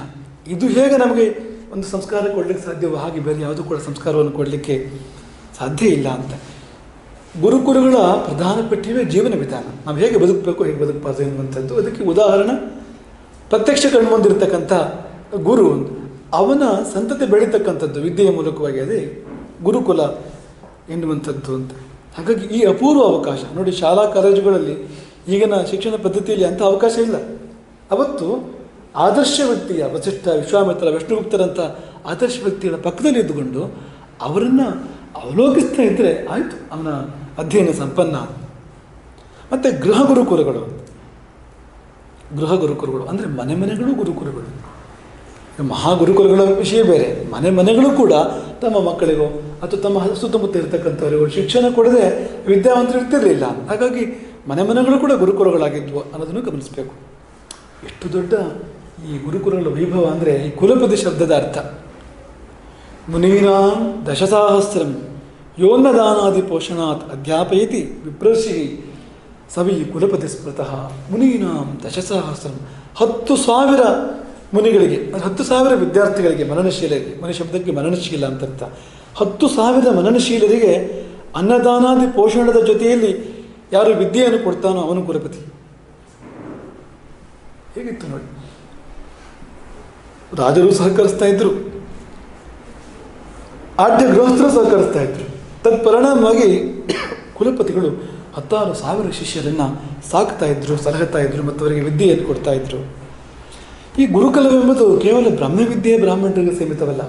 ಇದು ಹೇಗೆ ನಮಗೆ ಒಂದು ಸಂಸ್ಕಾರ ಕೊಡಲಿಕ್ಕೆ ಸಾಧ್ಯವೋ ಹಾಗೆ ಬೇರೆ ಯಾವುದೂ ಕೂಡ ಸಂಸ್ಕಾರವನ್ನು ಕೊಡಲಿಕ್ಕೆ ಸಾಧ್ಯ ಇಲ್ಲ ಅಂತ. ಗುರುಕುಲಗಳ ಪ್ರಧಾನ ಪಠ್ಯವೇ ಜೀವನ ವಿಧಾನ. ನಾವು ಹೇಗೆ ಬದುಕಬೇಕು, ಹೇಗೆ ಬದುಕಬಾರ್ದು ಎನ್ನುವಂಥದ್ದು. ಅದಕ್ಕೆ ಉದಾಹರಣೆ ಪ್ರತ್ಯಕ್ಷ ಕಣ್ಮುಂದಿರ್ತಕ್ಕಂಥ ಗುರು, ಅವನ ಸಂತತಿ ಬೆಳೀತಕ್ಕಂಥದ್ದು ವಿದ್ಯೆಯ ಮೂಲಕವಾಗಿ, ಅದೇ ಗುರುಕುಲ ಎನ್ನುವಂಥದ್ದು ಅಂತ. ಹಾಗಾಗಿ ಈ ಅಪೂರ್ವ ಅವಕಾಶ ನೋಡಿ, ಶಾಲಾ ಕಾಲೇಜುಗಳಲ್ಲಿ ಈಗಿನ ಶಿಕ್ಷಣ ಪದ್ಧತಿಯಲ್ಲಿ ಅಂಥ ಅವಕಾಶ ಇಲ್ಲ. ಅವತ್ತು ಆದರ್ಶ ವ್ಯಕ್ತಿಯ ವಸಿಷ್ಠ, ವಿಶ್ವಾಮಿತ್ರ, ವಿಷ್ಣುಗುಪ್ತರಂಥ ಆದರ್ಶ ವ್ಯಕ್ತಿಗಳ ಪಕ್ಕದಲ್ಲಿ ಇದ್ದುಕೊಂಡು ಅವರನ್ನು ಅವಲೋಕಿಸ್ತಾ ಇದ್ದರೆ ಆಯಿತು, ಅವನ ಅಧ್ಯಯನ ಸಂಪನ್ನ. ಮತ್ತು ಗೃಹ ಗುರುಕುಲಗಳು ಅಂದರೆ ಮನೆ ಮನೆಗಳು ಗುರುಕುಲಗಳು. ಮಹಾಗುರುಕುಲಗಳ ವಿಷಯ ಬೇರೆ. ಮನೆ ಮನೆಗಳು ಕೂಡ ತಮ್ಮ ಮಕ್ಕಳಿಗೋ ಅಥವಾ ತಮ್ಮ ಸುತ್ತಮುತ್ತ ಇರತಕ್ಕಂಥವರಿಗೋ ಶಿಕ್ಷಣ ಕೊಡದೆ ವಿದ್ಯಾವಂತರು ಇರ್ತಿರಲಿಲ್ಲ. ಹಾಗಾಗಿ ಮನೆ ಮನೆಗಳು ಕೂಡ ಗುರುಕುಲಗಳಾಗಿದ್ವು ಅನ್ನೋದನ್ನು ಗಮನಿಸಬೇಕು. ಎಷ್ಟು ದೊಡ್ಡ ಈ ಗುರುಕುಲಗಳ ವೈಭವ ಅಂದರೆ ಈ ಕುಲಪತಿ ಶಬ್ದದ ಅರ್ಥ. ಮುನೀನಾಂ ದಶಸಹಸ್ರಂ ಯೋನ್ನದಾನಾದಿ ಪೋಷಣಾತ್ ಅಧ್ಯಾಪಯತಿ ವಿಪ್ರರ್ಷಿ ಸವಿ ಕುಲಪತಿ ಸ್ಮೃತಃ. ಮುನೀನಾಂ ದಶಸಹಸ್ರಂ, 10,000 ಮುನಿಗಳಿಗೆ, 10,000 ವಿದ್ಯಾರ್ಥಿಗಳಿಗೆ, ಮನನಶೀಲರಿಗೆ, ಮುನಿ ಶಬ್ದಕ್ಕೆ ಮನನಶೀಲ ಅಂತ ಅರ್ಥ. 10,000 ಮನನಶೀಲರಿಗೆ ಅನ್ನದಾನಾದಿ ಪೋಷಣದ ಜೊತೆಯಲ್ಲಿ ಯಾರು ವಿದ್ಯೆಯನ್ನು ಕೊಡ್ತಾನೋ ಅವನು ಕುಲಪತಿ. ಹೇಗಿತ್ತು ನೋಡಿ. ರಾಜರು ಸಹಕರಿಸ್ತಾ ಇದ್ರು, ಆಢ್ಯ ಗೃಹಸ್ಥರು ಸಹಕರಿಸ್ತಾ ಇದ್ರು. ತತ್ಪರಿಣಾಮವಾಗಿ ಕುಲಪತಿಗಳು 16,000 ಶಿಷ್ಯರನ್ನು ಸಾಕ್ತಾ ಇದ್ರು, ಸಲಹುತ್ತಾ ಇದ್ರು ಮತ್ತು ಅವರಿಗೆ ವಿದ್ಯೆಯನ್ನು ಕೊಡ್ತಾ ಇದ್ರು. ಈ ಗುರುಕುಲವೆಂಬುದು ಕೇವಲ ಬ್ರಹ್ಮವಿದ್ಯೆ ಬ್ರಾಹ್ಮಣರಿಗೆ ಸೀಮಿತವಲ್ಲ.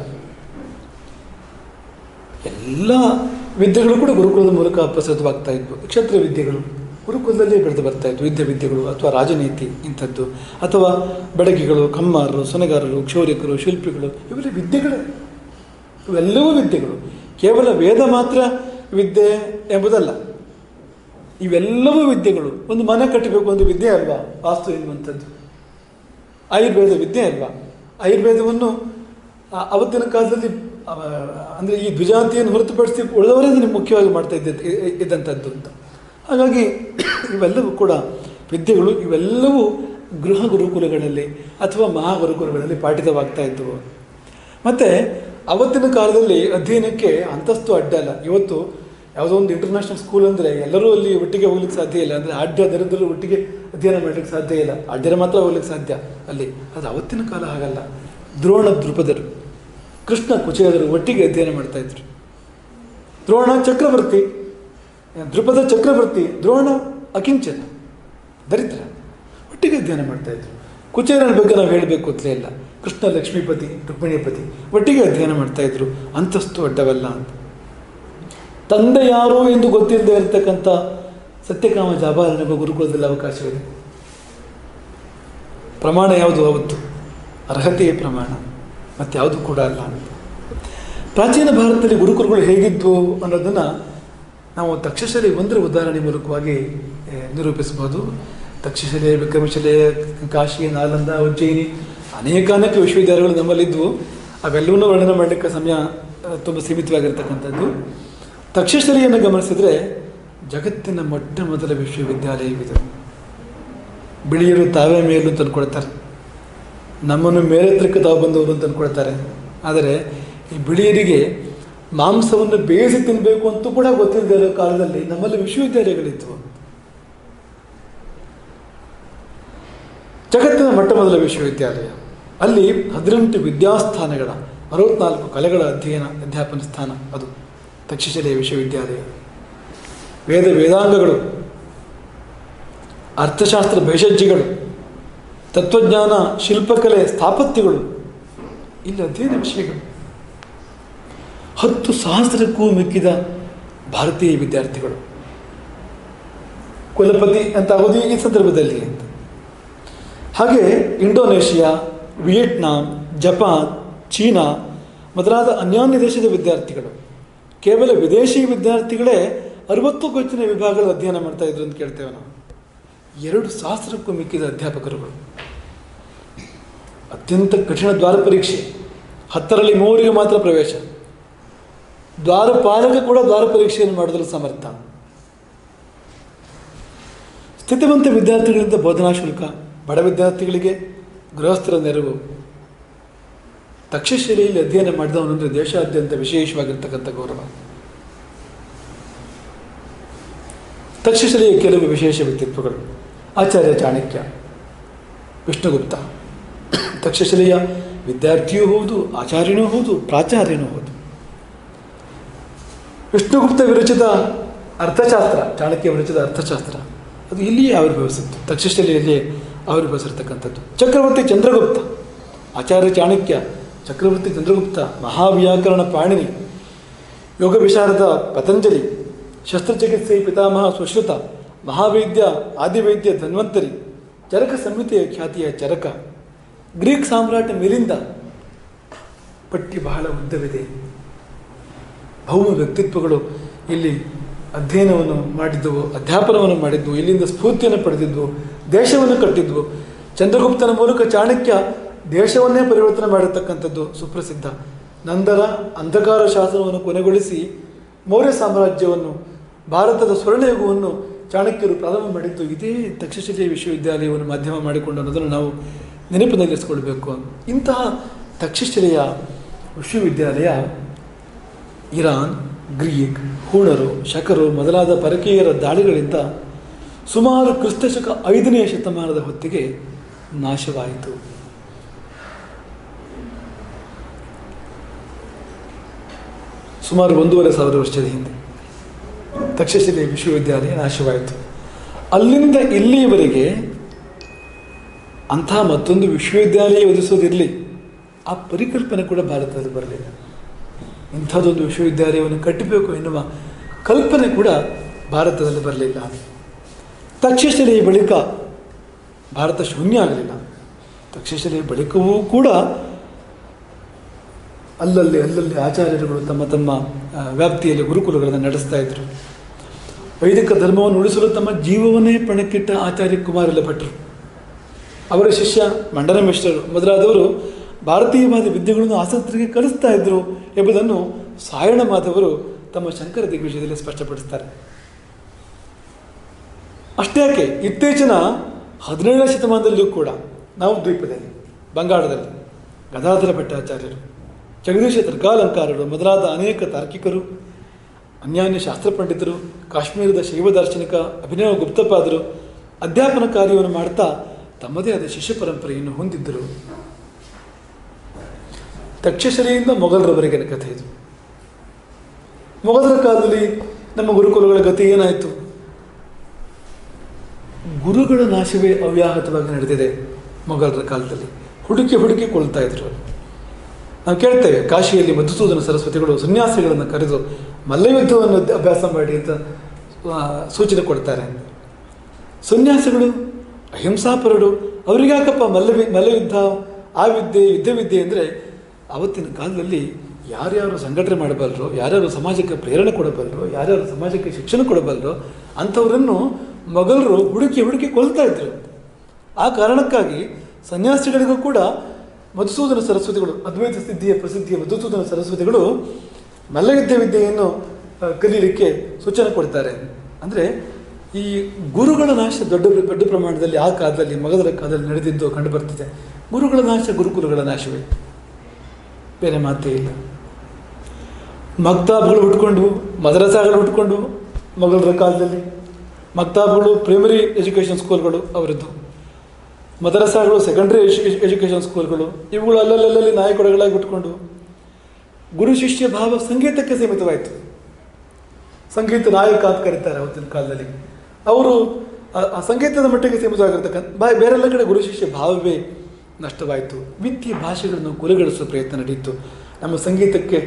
ಎಲ್ಲ ವಿದ್ಯೆಗಳು ಕೂಡ ಗುರುಕುಲದ ಮೂಲಕ ಪ್ರಸಿದ್ಧವಾಗ್ತಾ ಇದ್ವು. ಕ್ಷೇತ್ರ ವಿದ್ಯೆಗಳು ಗುರುಕುಲದಲ್ಲೇ ಬೆಳೆದು ಬರ್ತಾ ಇದ್ವು. ವಿದ್ಯೆಗಳು ಅಥವಾ ರಾಜನೀತಿ ಇಂಥದ್ದು, ಅಥವಾ ಬೆಡಗಿಗಳು, ಕಮ್ಮಾರರು, ಸೊನೆಗಾರರು, ಕ್ಷೌರಿಕರು, ಶಿಲ್ಪಿಗಳು, ಇವೆಲ್ಲ ವಿದ್ಯೆಗಳೇ. ಇವೆಲ್ಲವೂ ವಿದ್ಯೆಗಳು. ಕೇವಲ ವೇದ ಮಾತ್ರ ವಿದ್ಯೆ ಎಂಬುದಲ್ಲ, ಇವೆಲ್ಲವೂ ವಿದ್ಯೆಗಳು. ಒಂದು ಮನೆ ಕಟ್ಟಬೇಕು, ಒಂದು ವಿದ್ಯೆ ಅಲ್ವಾ ವಾಸ್ತು ಎನ್ನುವಂಥದ್ದು. ಆಯುರ್ವೇದ ವಿದ್ಯೆ ಅಲ್ವಾ. ಆಯುರ್ವೇದವನ್ನು ಅವತ್ತಿನ ಕಾಲದಲ್ಲಿ ಅಂದರೆ ಈ ದ್ವಿಜಾತಿಯನ್ನು ಹೊರತುಪಡಿಸಿ ಉಳಿದವರೇ ಮುಖ್ಯವಾಗಿ ಮಾಡ್ತಾ ಇದ್ದಂಥದ್ದು ಅಂತ. ಹಾಗಾಗಿ ಇವೆಲ್ಲವೂ ಕೂಡ ವಿದ್ಯೆಗಳು. ಇವೆಲ್ಲವೂ ಗೃಹ ಗುರುಕುಲಗಳಲ್ಲಿ ಅಥವಾ ಮಹಾಗುರುಕುಲಗಳಲ್ಲಿ ಪಾಠಿತವಾಗ್ತಾ ಇದ್ದವು. ಮತ್ತು ಅವತ್ತಿನ ಕಾಲದಲ್ಲಿ ಅಧ್ಯಯನಕ್ಕೆ ಅಂತಸ್ತು ಅಡ್ಡ ಅಲ್ಲ. ಇವತ್ತು ಯಾವುದೋ ಒಂದು ಇಂಟರ್ನ್ಯಾಷನಲ್ ಸ್ಕೂಲ್ ಅಂದರೆ ಎಲ್ಲರೂ ಅಲ್ಲಿ ಒಟ್ಟಿಗೆ ಹೋಗ್ಲಿಕ್ಕೆ ಸಾಧ್ಯ ಇಲ್ಲ. ಅಂದರೆ ಆಢ್ಯ ದರಿದ್ರರು ಒಟ್ಟಿಗೆ ಅಧ್ಯಯನ ಮಾಡಲಿಕ್ಕೆ ಸಾಧ್ಯ ಇಲ್ಲ. ಆಢ್ಯರ ಮಾತ್ರ ಹೋಗ್ಲಿಕ್ಕೆ ಸಾಧ್ಯ ಅಲ್ಲಿ. ಅದು ಅವತ್ತಿನ ಕಾಲ ಹಾಗಲ್ಲ. ದ್ರೋಣ ದ್ರುಪದರು, ಕೃಷ್ಣ ಕುಚೇಲರು ಒಟ್ಟಿಗೆ ಅಧ್ಯಯನ ಮಾಡ್ತಾಯಿದ್ರು. ದ್ರೋಣ ಚಕ್ರವರ್ತಿ, ದ್ರುಪದ ಚಕ್ರವರ್ತಿ, ದ್ರೋಣ ಅಕಿಂಚನ ದರಿದ್ರ, ಒಟ್ಟಿಗೆ ಅಧ್ಯಯನ ಮಾಡ್ತಾಯಿದ್ರು. ಕುಚೇಲನ ಬಗ್ಗೆ ನಾವು ಹೇಳಬೇಕು ಅಂತಲೇ ಇಲ್ಲ. ಕೃಷ್ಣ ಲಕ್ಷ್ಮೀಪತಿ, ರುಕ್ಮಿಣಿಪತಿ ಒಟ್ಟಿಗೆ ಅಧ್ಯಯನ ಮಾಡ್ತಾಯಿದ್ರು. ಅಂತಸ್ತು ಅಡ್ಡವಲ್ಲ ಅಂತ. ತಂದೆ ಯಾರು ಎಂದು ಗೊತ್ತಿಲ್ಲದೆ ಇರತಕ್ಕಂಥ ಸತ್ಯಕಾಮ ಜಾಬಾಲನಿಗೂ ಗುರುಕುಲದಲ್ಲಿ ಅವಕಾಶವಿದೆ. ಪ್ರಮಾಣ ಯಾವುದು ಅವತ್ತು? ಅರ್ಹತೆಯ ಪ್ರಮಾಣ, ಮತ್ತು ಯಾವುದು ಕೂಡ ಅಲ್ಲ ಅಂತ. ಪ್ರಾಚೀನ ಭಾರತದಲ್ಲಿ ಗುರುಕುಲಗಳು ಹೇಗಿದ್ವು ಅನ್ನೋದನ್ನು ನಾವು ತಕ್ಷಶಿಲೆ ಒಂದರ ಉದಾಹರಣೆ ಮೂಲಕವಾಗಿ ನಿರೂಪಿಸಬಹುದು. ತಕ್ಷಶಿಲೆ, ವಿಕ್ರಮಶಿಲೆ, ಕಾಶಿ, ನಾಲಂದ, ಉಜ್ಜಯಿನಿ, ಅನೇಕ ವಿಶ್ವವಿದ್ಯಾಲಯಗಳು ನಮ್ಮಲ್ಲಿದ್ದವು. ಅವೆಲ್ಲವನ್ನೂ ವರ್ಣನೆ ಮಾಡಲಿಕ್ಕೆ ಸಮಯ ತುಂಬ ಸೀಮಿತವಾಗಿರ್ತಕ್ಕಂಥದ್ದು. ತಕ್ಷಶಿಲೆಯನ್ನು ಗಮನಿಸಿದರೆ ಜಗತ್ತಿನ ಮೊಟ್ಟ ಮೊದಲ ವಿಶ್ವವಿದ್ಯಾಲಯವಿದೆ. ಬಿಳಿಯರು ತಾವೇ ಮೇಲು ತಂದುಕೊಳ್ತಾರೆ, ನಮ್ಮನ್ನು ಮೇಲೆತ್ತರಕ್ಕೆ ತಾವು ಬಂದವರು ಅಂತ ಅಂದ್ಕೊಳ್ತಾರೆ. ಆದರೆ ಈ ಬಿಳಿಯರಿಗೆ ಮಾಂಸವನ್ನು ಬೇಯಿಸಿ ತಿನ್ನಬೇಕು ಅಂತೂ ಕೂಡ ಗೊತ್ತಿಲ್ಲದೆ ಇರೋ ಕಾಲದಲ್ಲಿ ನಮ್ಮಲ್ಲಿ ವಿಶ್ವವಿದ್ಯಾಲಯಗಳಿದ್ದವು. ಜಗತ್ತಿನ ಮೊಟ್ಟ ಮೊದಲ ವಿಶ್ವವಿದ್ಯಾಲಯ. ಅಲ್ಲಿ 18 ವಿದ್ಯಾಸ್ಥಾನಗಳ 64 ಕಲೆಗಳ ಅಧ್ಯಾಪನ ಸ್ಥಾನ ಅದು ತಕ್ಷಶಿಲೆಯ ವಿಶ್ವವಿದ್ಯಾಲಯ. ವೇದಾಂಗಗಳು, ಅರ್ಥಶಾಸ್ತ್ರ ಭೇಷಜ್ಯಗಳು, ತತ್ವಜ್ಞಾನ, ಶಿಲ್ಪಕಲೆ, ಸ್ಥಾಪತ್ಯಗಳು ಇಲ್ಲಿ ಅಧ್ಯಯನ ವಿಷಯಗಳು. 10,000ಕ್ಕೂ ಮಿಕ್ಕಿದ ಭಾರತೀಯ ವಿದ್ಯಾರ್ಥಿಗಳು. ಕುಲಪತಿ ಅಂತ ಆಗೋದು ಈ ಸಂದರ್ಭದಲ್ಲಿ ಅಂತ. ಹಾಗೆ ಇಂಡೋನೇಷಿಯಾ, ವಿಯೆಟ್ನಾಂ, ಜಪಾನ್, ಚೀನಾ ಮೊದಲಾದ ಅನ್ಯಾನ್ಯ ದೇಶದ ವಿದ್ಯಾರ್ಥಿಗಳು, ಕೇವಲ ವಿದೇಶಿ ವಿದ್ಯಾರ್ಥಿಗಳೇ 60ಕ್ಕೂ ಹೆಚ್ಚಿನ ವಿಭಾಗಗಳು ಅಧ್ಯಯನ ಮಾಡ್ತಾ ಇದ್ರು ಅಂತ ಕೇಳ್ತೇವೆ ನಾವು. 2,000ಕ್ಕೂ ಮಿಕ್ಕಿದ ಅಧ್ಯಾಪಕರುಗಳು. ಅತ್ಯಂತ ಕಠಿಣ ದ್ವಾರ ಪರೀಕ್ಷೆ, 10ರಲ್ಲಿ 3ರಿಗೆ ಮಾತ್ರ ಪ್ರವೇಶ. ದ್ವಾರಪಾಲಕ ಕೂಡ ದ್ವಾರ ಪರೀಕ್ಷೆಯನ್ನು ಮಾಡೋದ್ರಲ್ಲಿ ಸಮರ್ಥ. ಸ್ಥಿತಿವಂತ ವಿದ್ಯಾರ್ಥಿಗಳಿಂದ ಬೋಧನಾ ಶುಲ್ಕ, ಬಡ ವಿದ್ಯಾರ್ಥಿಗಳಿಗೆ ಗೃಹಸ್ಥರ ನೆರವು. ತಕ್ಷಶಿಲೆಯಲ್ಲಿ ಅಧ್ಯಯನ ಮಾಡಿದವನಂದರೆ ದೇಶಾದ್ಯಂತ ವಿಶೇಷವಾಗಿರ್ತಕ್ಕಂಥ ಗೌರವ. ತಕ್ಷಶಿಲೆಯ ಕೆಲವು ವಿಶೇಷ ವ್ಯಕ್ತಿತ್ವಗಳು: ಆಚಾರ್ಯ ಚಾಣಕ್ಯ, ವಿಷ್ಣುಗುಪ್ತ. ತಕ್ಷಶಿಲೆಯ ವಿದ್ಯಾರ್ಥಿಯೂ ಹೌದು, ಆಚಾರ್ಯನೂ ಹೌದು, ಪ್ರಾಚಾರ್ಯನೂ ಹೌದು. ವಿಷ್ಣುಗುಪ್ತ ವಿರಚಿತ ಅರ್ಥಶಾಸ್ತ್ರ, ಚಾಣಕ್ಯ ವಿರಚಿತ ಅರ್ಥಶಾಸ್ತ್ರ, ಅದು ಇಲ್ಲಿಯೇ ಆವಿರ್ಭವಿಸಿತ್ತು, ತಕ್ಷಶಿಲೆಯಲ್ಲಿಯೇ ಆವಿರ್ಭವಿಸಿರ್ತಕ್ಕಂಥದ್ದು. ಚಕ್ರವರ್ತಿ ಚಂದ್ರಗುಪ್ತ, ಆಚಾರ್ಯ ಚಾಣಕ್ಯ, ಚಕ್ರವರ್ತಿ ಚಂದ್ರಗುಪ್ತ, ಮಹಾವ್ಯಾಕರಣ ಪಾಣಿನಿ, ಯೋಗ ವಿಶಾರದ ಪತಂಜಲಿ, ಶಸ್ತ್ರಚಿಕಿತ್ಸೆ ಪಿತಾಮಹ ಸುಶ್ರುತ, ಮಹಾವೈದ್ಯ ಆದಿವೈದ್ಯ ಧನ್ವಂತರಿ, ಚರಕ ಸಂಹಿತೆಯ ಖ್ಯಾತಿಯ ಚರಕ, ಗ್ರೀಕ್ ಸಾಮ್ರಾಟ ಮಿಲಿಂದ. ಪಟ್ಟಿ ಬಹಳ ಉದ್ದವಿದೆ. ಭೌಮ ವ್ಯಕ್ತಿತ್ವಗಳು ಇಲ್ಲಿ ಅಧ್ಯಯನವನ್ನು ಮಾಡಿದ್ದವು, ಅಧ್ಯಾಪನವನ್ನು ಮಾಡಿದ್ವು, ಇಲ್ಲಿಂದ ಸ್ಫೂರ್ತಿಯನ್ನು ಪಡೆದಿದ್ವು, ದೇಶವನ್ನು ಕಟ್ಟಿದ್ವು. ಚಂದ್ರಗುಪ್ತನ ಮೂಲಕ ಚಾಣಕ್ಯ ದೇಶವನ್ನೇ ಪರಿವರ್ತನೆ ಮಾಡಿರ್ತಕ್ಕಂಥದ್ದು ಸುಪ್ರಸಿದ್ಧ. ನಂತರ ಅಂಧಕಾರ ಶಾಸನವನ್ನು ಕೊನೆಗೊಳಿಸಿ ಮೌರ್ಯ ಸಾಮ್ರಾಜ್ಯವನ್ನು, ಭಾರತದ ಸ್ವರ್ಣಯುಗವನ್ನು ಚಾಣಕ್ಯರು ಪ್ರಾರಂಭ ಮಾಡಿದ್ದು ಇದೇ ತಕ್ಷಶಿಲೆ ವಿಶ್ವವಿದ್ಯಾಲಯವನ್ನು ಮಾಧ್ಯಮ ಮಾಡಿಕೊಂಡು ಅನ್ನೋದನ್ನು ನಾವು ನೆನಪಿನಲ್ಲಿರಿಸಿಕೊಳ್ಬೇಕು. ಇಂತಹ ತಕ್ಷಶಿಲೆಯ ವಿಶ್ವವಿದ್ಯಾಲಯ ಇರಾನ್, ಗ್ರೀಕ್, ಹೂಣರು, ಶಕರು ಮೊದಲಾದ ಪರಕೀಯರ ದಾಳಿಗಳಿಂದ ಸುಮಾರು ಕ್ರಿಸ್ತಶಕ 5ನೇ ಶತಮಾನದ ಹೊತ್ತಿಗೆ ನಾಶವಾಯಿತು. ಸುಮಾರು 1,500 ವರ್ಷದ ಹಿಂದೆ ತಕ್ಷಶಿಲೆ ವಿಶ್ವವಿದ್ಯಾಲಯ ನಾಶವಾಯಿತು. ಅಲ್ಲಿಂದ ಇಲ್ಲಿಯವರೆಗೆ ಅಂಥ ಮತ್ತೊಂದು ವಿಶ್ವವಿದ್ಯಾಲಯ ಒದಗಿಸೋದಿರಲಿ, ಆ ಪರಿಕಲ್ಪನೆ ಕೂಡ ಭಾರತದಲ್ಲಿ ಬರಲಿಲ್ಲ. ಇಂಥದ್ದೊಂದು ವಿಶ್ವವಿದ್ಯಾಲಯವನ್ನು ಕಟ್ಟಬೇಕು ಎನ್ನುವ ಕಲ್ಪನೆ ಕೂಡ ಭಾರತದಲ್ಲಿ ಬರಲಿಲ್ಲ. ತಕ್ಷಶಿಲೆಯ ಬಳಿಕ ಭಾರತ ಶೂನ್ಯ ಆಗಲಿಲ್ಲ. ತಕ್ಷಶಿಲೆಯ ಬಳಿಕವೂ ಕೂಡ ಅಲ್ಲಲ್ಲಿ ಆಚಾರ್ಯರುಗಳು ತಮ್ಮ ತಮ್ಮ ವ್ಯಾಪ್ತಿಯಲ್ಲಿ ಗುರುಕುಲಗಳನ್ನು ನಡೆಸ್ತಾ ಇದ್ದರು. ವೈದಿಕ ಧರ್ಮವನ್ನು ಉಳಿಸಲು ತಮ್ಮ ಜೀವವನ್ನೇ ಪಣಕ್ಕಿಟ್ಟ ಆಚಾರ್ಯ ಕುಮಾರಲ ಭಟ್ರು, ಅವರ ಶಿಷ್ಯ ಮಂಡನ ಮಿಶ್ರರು ಮೊದಲಾದವರು ಭಾರತೀಯವಾದ ವಿದ್ಯೆಗಳನ್ನು ಆಸಕ್ತರಿಗೆ ಕಲಿಸ್ತಾ ಇದ್ದರು ಎಂಬುದನ್ನು ಸಾಯಣ ಮಾಧವರು ತಮ್ಮ ಶಂಕರ ದಿಗ್ವಿಜಯದಲ್ಲಿ ಸ್ಪಷ್ಟಪಡಿಸ್ತಾರೆ. ಅಷ್ಟೇ ಯಾಕೆ, ಇತ್ತೀಚಿನ 17ನೇ ಶತಮಾನದಲ್ಲೂ ಕೂಡ ನಾವು ದ್ವೀಪದಲ್ಲಿ, ಬಂಗಾಳದಲ್ಲಿ ಗದಾಧರ ಭಟ್ಟಾಚಾರ್ಯರು, ಜಗದೀಶ ತರ್ಕಾಲಂಕಾರರು ಮೊದಲಾದ ಅನೇಕ ತಾರ್ಕಿಕರು, ಅನ್ಯಾನ್ಯ ಶಾಸ್ತ್ರ ಪಂಡಿತರು, ಕಾಶ್ಮೀರದ ಶೈವ ದಾರ್ಶನಿಕ ಅಭಿನವ ಗುಪ್ತಪಾದರು ಅಧ್ಯಾಪನ ಕಾರ್ಯವನ್ನು ಮಾಡ್ತಾ ತಮ್ಮದೇ ಆದ ಶಿಷ್ಯ ಪರಂಪರೆಯನ್ನು ಹೊಂದಿದ್ದರು. ತಕ್ಷಶಿಲೆಯಿಂದ ಮೊಘಲರವರೆಗಿನ ಕಥೆ ಇದು. ಮೊಘಲರ ಕಾಲದಲ್ಲಿ ನಮ್ಮ ಗುರುಕುಲಗಳ ಗತಿ ಏನಾಯಿತು? ಗುರುಗಳ ನಾಶವೇ ಅವ್ಯಾಹತವಾಗಿ ನಡೆದಿದೆ. ಮೊಘಲರ ಕಾಲದಲ್ಲಿ ಹುಡುಕಿ ಕೊಳ್ತಾ ಇದ್ರು. ನಾವು ಕೇಳ್ತೇವೆ, ಕಾಶಿಯಲ್ಲಿ ಮಧುಸೂದನ ಸರಸ್ವತಿಗಳು ಸನ್ಯಾಸಿಗಳನ್ನು ಕರೆದು ಮಲ್ಲಯುದ್ಧವನ್ನು ಅಭ್ಯಾಸ ಮಾಡಿ ಅಂತ ಸೂಚನೆ ಕೊಡ್ತಾರೆ. ಸನ್ಯಾಸಿಗಳು ಅಹಿಂಸಾಪರರು, ಅವರಿಗ್ಯಾಕಪ್ಪ ಮಲ್ಲಯುದ್ಧ, ಆ ವಿದ್ಯೆ, ಯುದ್ಧವಿದ್ಯೆ ಅಂದರೆ ಆವತ್ತಿನ ಕಾಲದಲ್ಲಿ ಯಾರ್ಯಾರು ಸಂಘಟನೆ ಮಾಡಬಲ್ಲರೋ, ಯಾರ್ಯಾರು ಸಮಾಜಕ್ಕೆ ಪ್ರೇರಣೆ ಕೊಡಬಲ್ಲರೋ, ಯಾರ್ಯಾರು ಸಮಾಜಕ್ಕೆ ಶಿಕ್ಷಣ ಕೊಡಬಲ್ಲರೋ ಅಂಥವರನ್ನು ಮೊಘಲರು ಹುಡುಕಿ ಕೊಲ್ತಾ ಇದ್ರು. ಆ ಕಾರಣಕ್ಕಾಗಿ ಸನ್ಯಾಸಿಗಳಿಗೂ ಕೂಡ ಮಧುಸೂದನ ಸರಸ್ವತಿಗಳು, ಅದ್ವೈತ ಸಿದ್ಧಿಯ ಪ್ರಸಿದ್ಧಿಯ ಮಧುಸೂದನ ಸರಸ್ವತಿಗಳು ಮಲ್ಲಯುದ್ಧ ವಿದ್ಯೆಯನ್ನು ಕಲೀಲಿಕ್ಕೆ ಸೂಚನೆ ಕೊಡ್ತಾರೆ. ಅಂದರೆ ಈ ಗುರುಗಳ ನಾಶ ದೊಡ್ಡ ಪ್ರಮಾಣದಲ್ಲಿ ಆ ಕಾಲದಲ್ಲಿ, ಮೊಘಲರ ಕಾಲದಲ್ಲಿ ನಡೆದಿದ್ದು ಕಂಡು ಬರ್ತಿದೆ. ಗುರುಗಳ ನಾಶ ಗುರುಕುಲಗಳ ನಾಶವೇ, ಬೇರೆ ಮಾತೇ ಇಲ್ಲ. ಮಕ್ತಾಬ್ಗಳು ಹುಟ್ಕೊಂಡು, ಮದರಸಾಗಳು ಹುಟ್ಕೊಂಡು ಮೊಘಲರ ಕಾಲದಲ್ಲಿ. ಮಕ್ತಾಬ್ಗಳು ಪ್ರೈಮರಿ ಎಜುಕೇಷನ್ ಸ್ಕೂಲ್ಗಳು ಅವರದ್ದು, ಮದರಸಾಗಳು ಸೆಕೆಂಡ್ರಿ ಎಜುಕೇಷನ್ ಸ್ಕೂಲ್ಗಳು, ಇವುಗಳು ಅಲ್ಲಲ್ಲಿ ನಾಯಕರುಗಳಾಗಿ ಹುಟ್ಕೊಂಡು ಗುರು ಶಿಷ್ಯ ಭಾವ ಸಂಗೀತಕ್ಕೆ ಸೀಮಿತವಾಯಿತು. ಸಂಗೀತ ನಾಯಕ ಅಂತ ಕರೀತಾರೆ ಅವತ್ತಿನ ಕಾಲದಲ್ಲಿ. ಅವರು ಆ ಸಂಗೀತದ ಮಟ್ಟಿಗೆ ಸೀಮಿತವಾಗಿರ್ತಕ್ಕಂಥ ಬೇರೆಲ್ಲ ಕಡೆ ಗುರು ಶಿಷ್ಯ ಭಾವವೇ ನಷ್ಟವಾಯಿತು. ವಿದ್ಯೆ ಭಾಷೆಗಳನ್ನು ಕೊಲೆಗೊಳಿಸುವ ಪ್ರಯತ್ನ ನಡೆಯಿತು. ನಮ್ಮ ಸಂಗೀತಕ್ಕೆ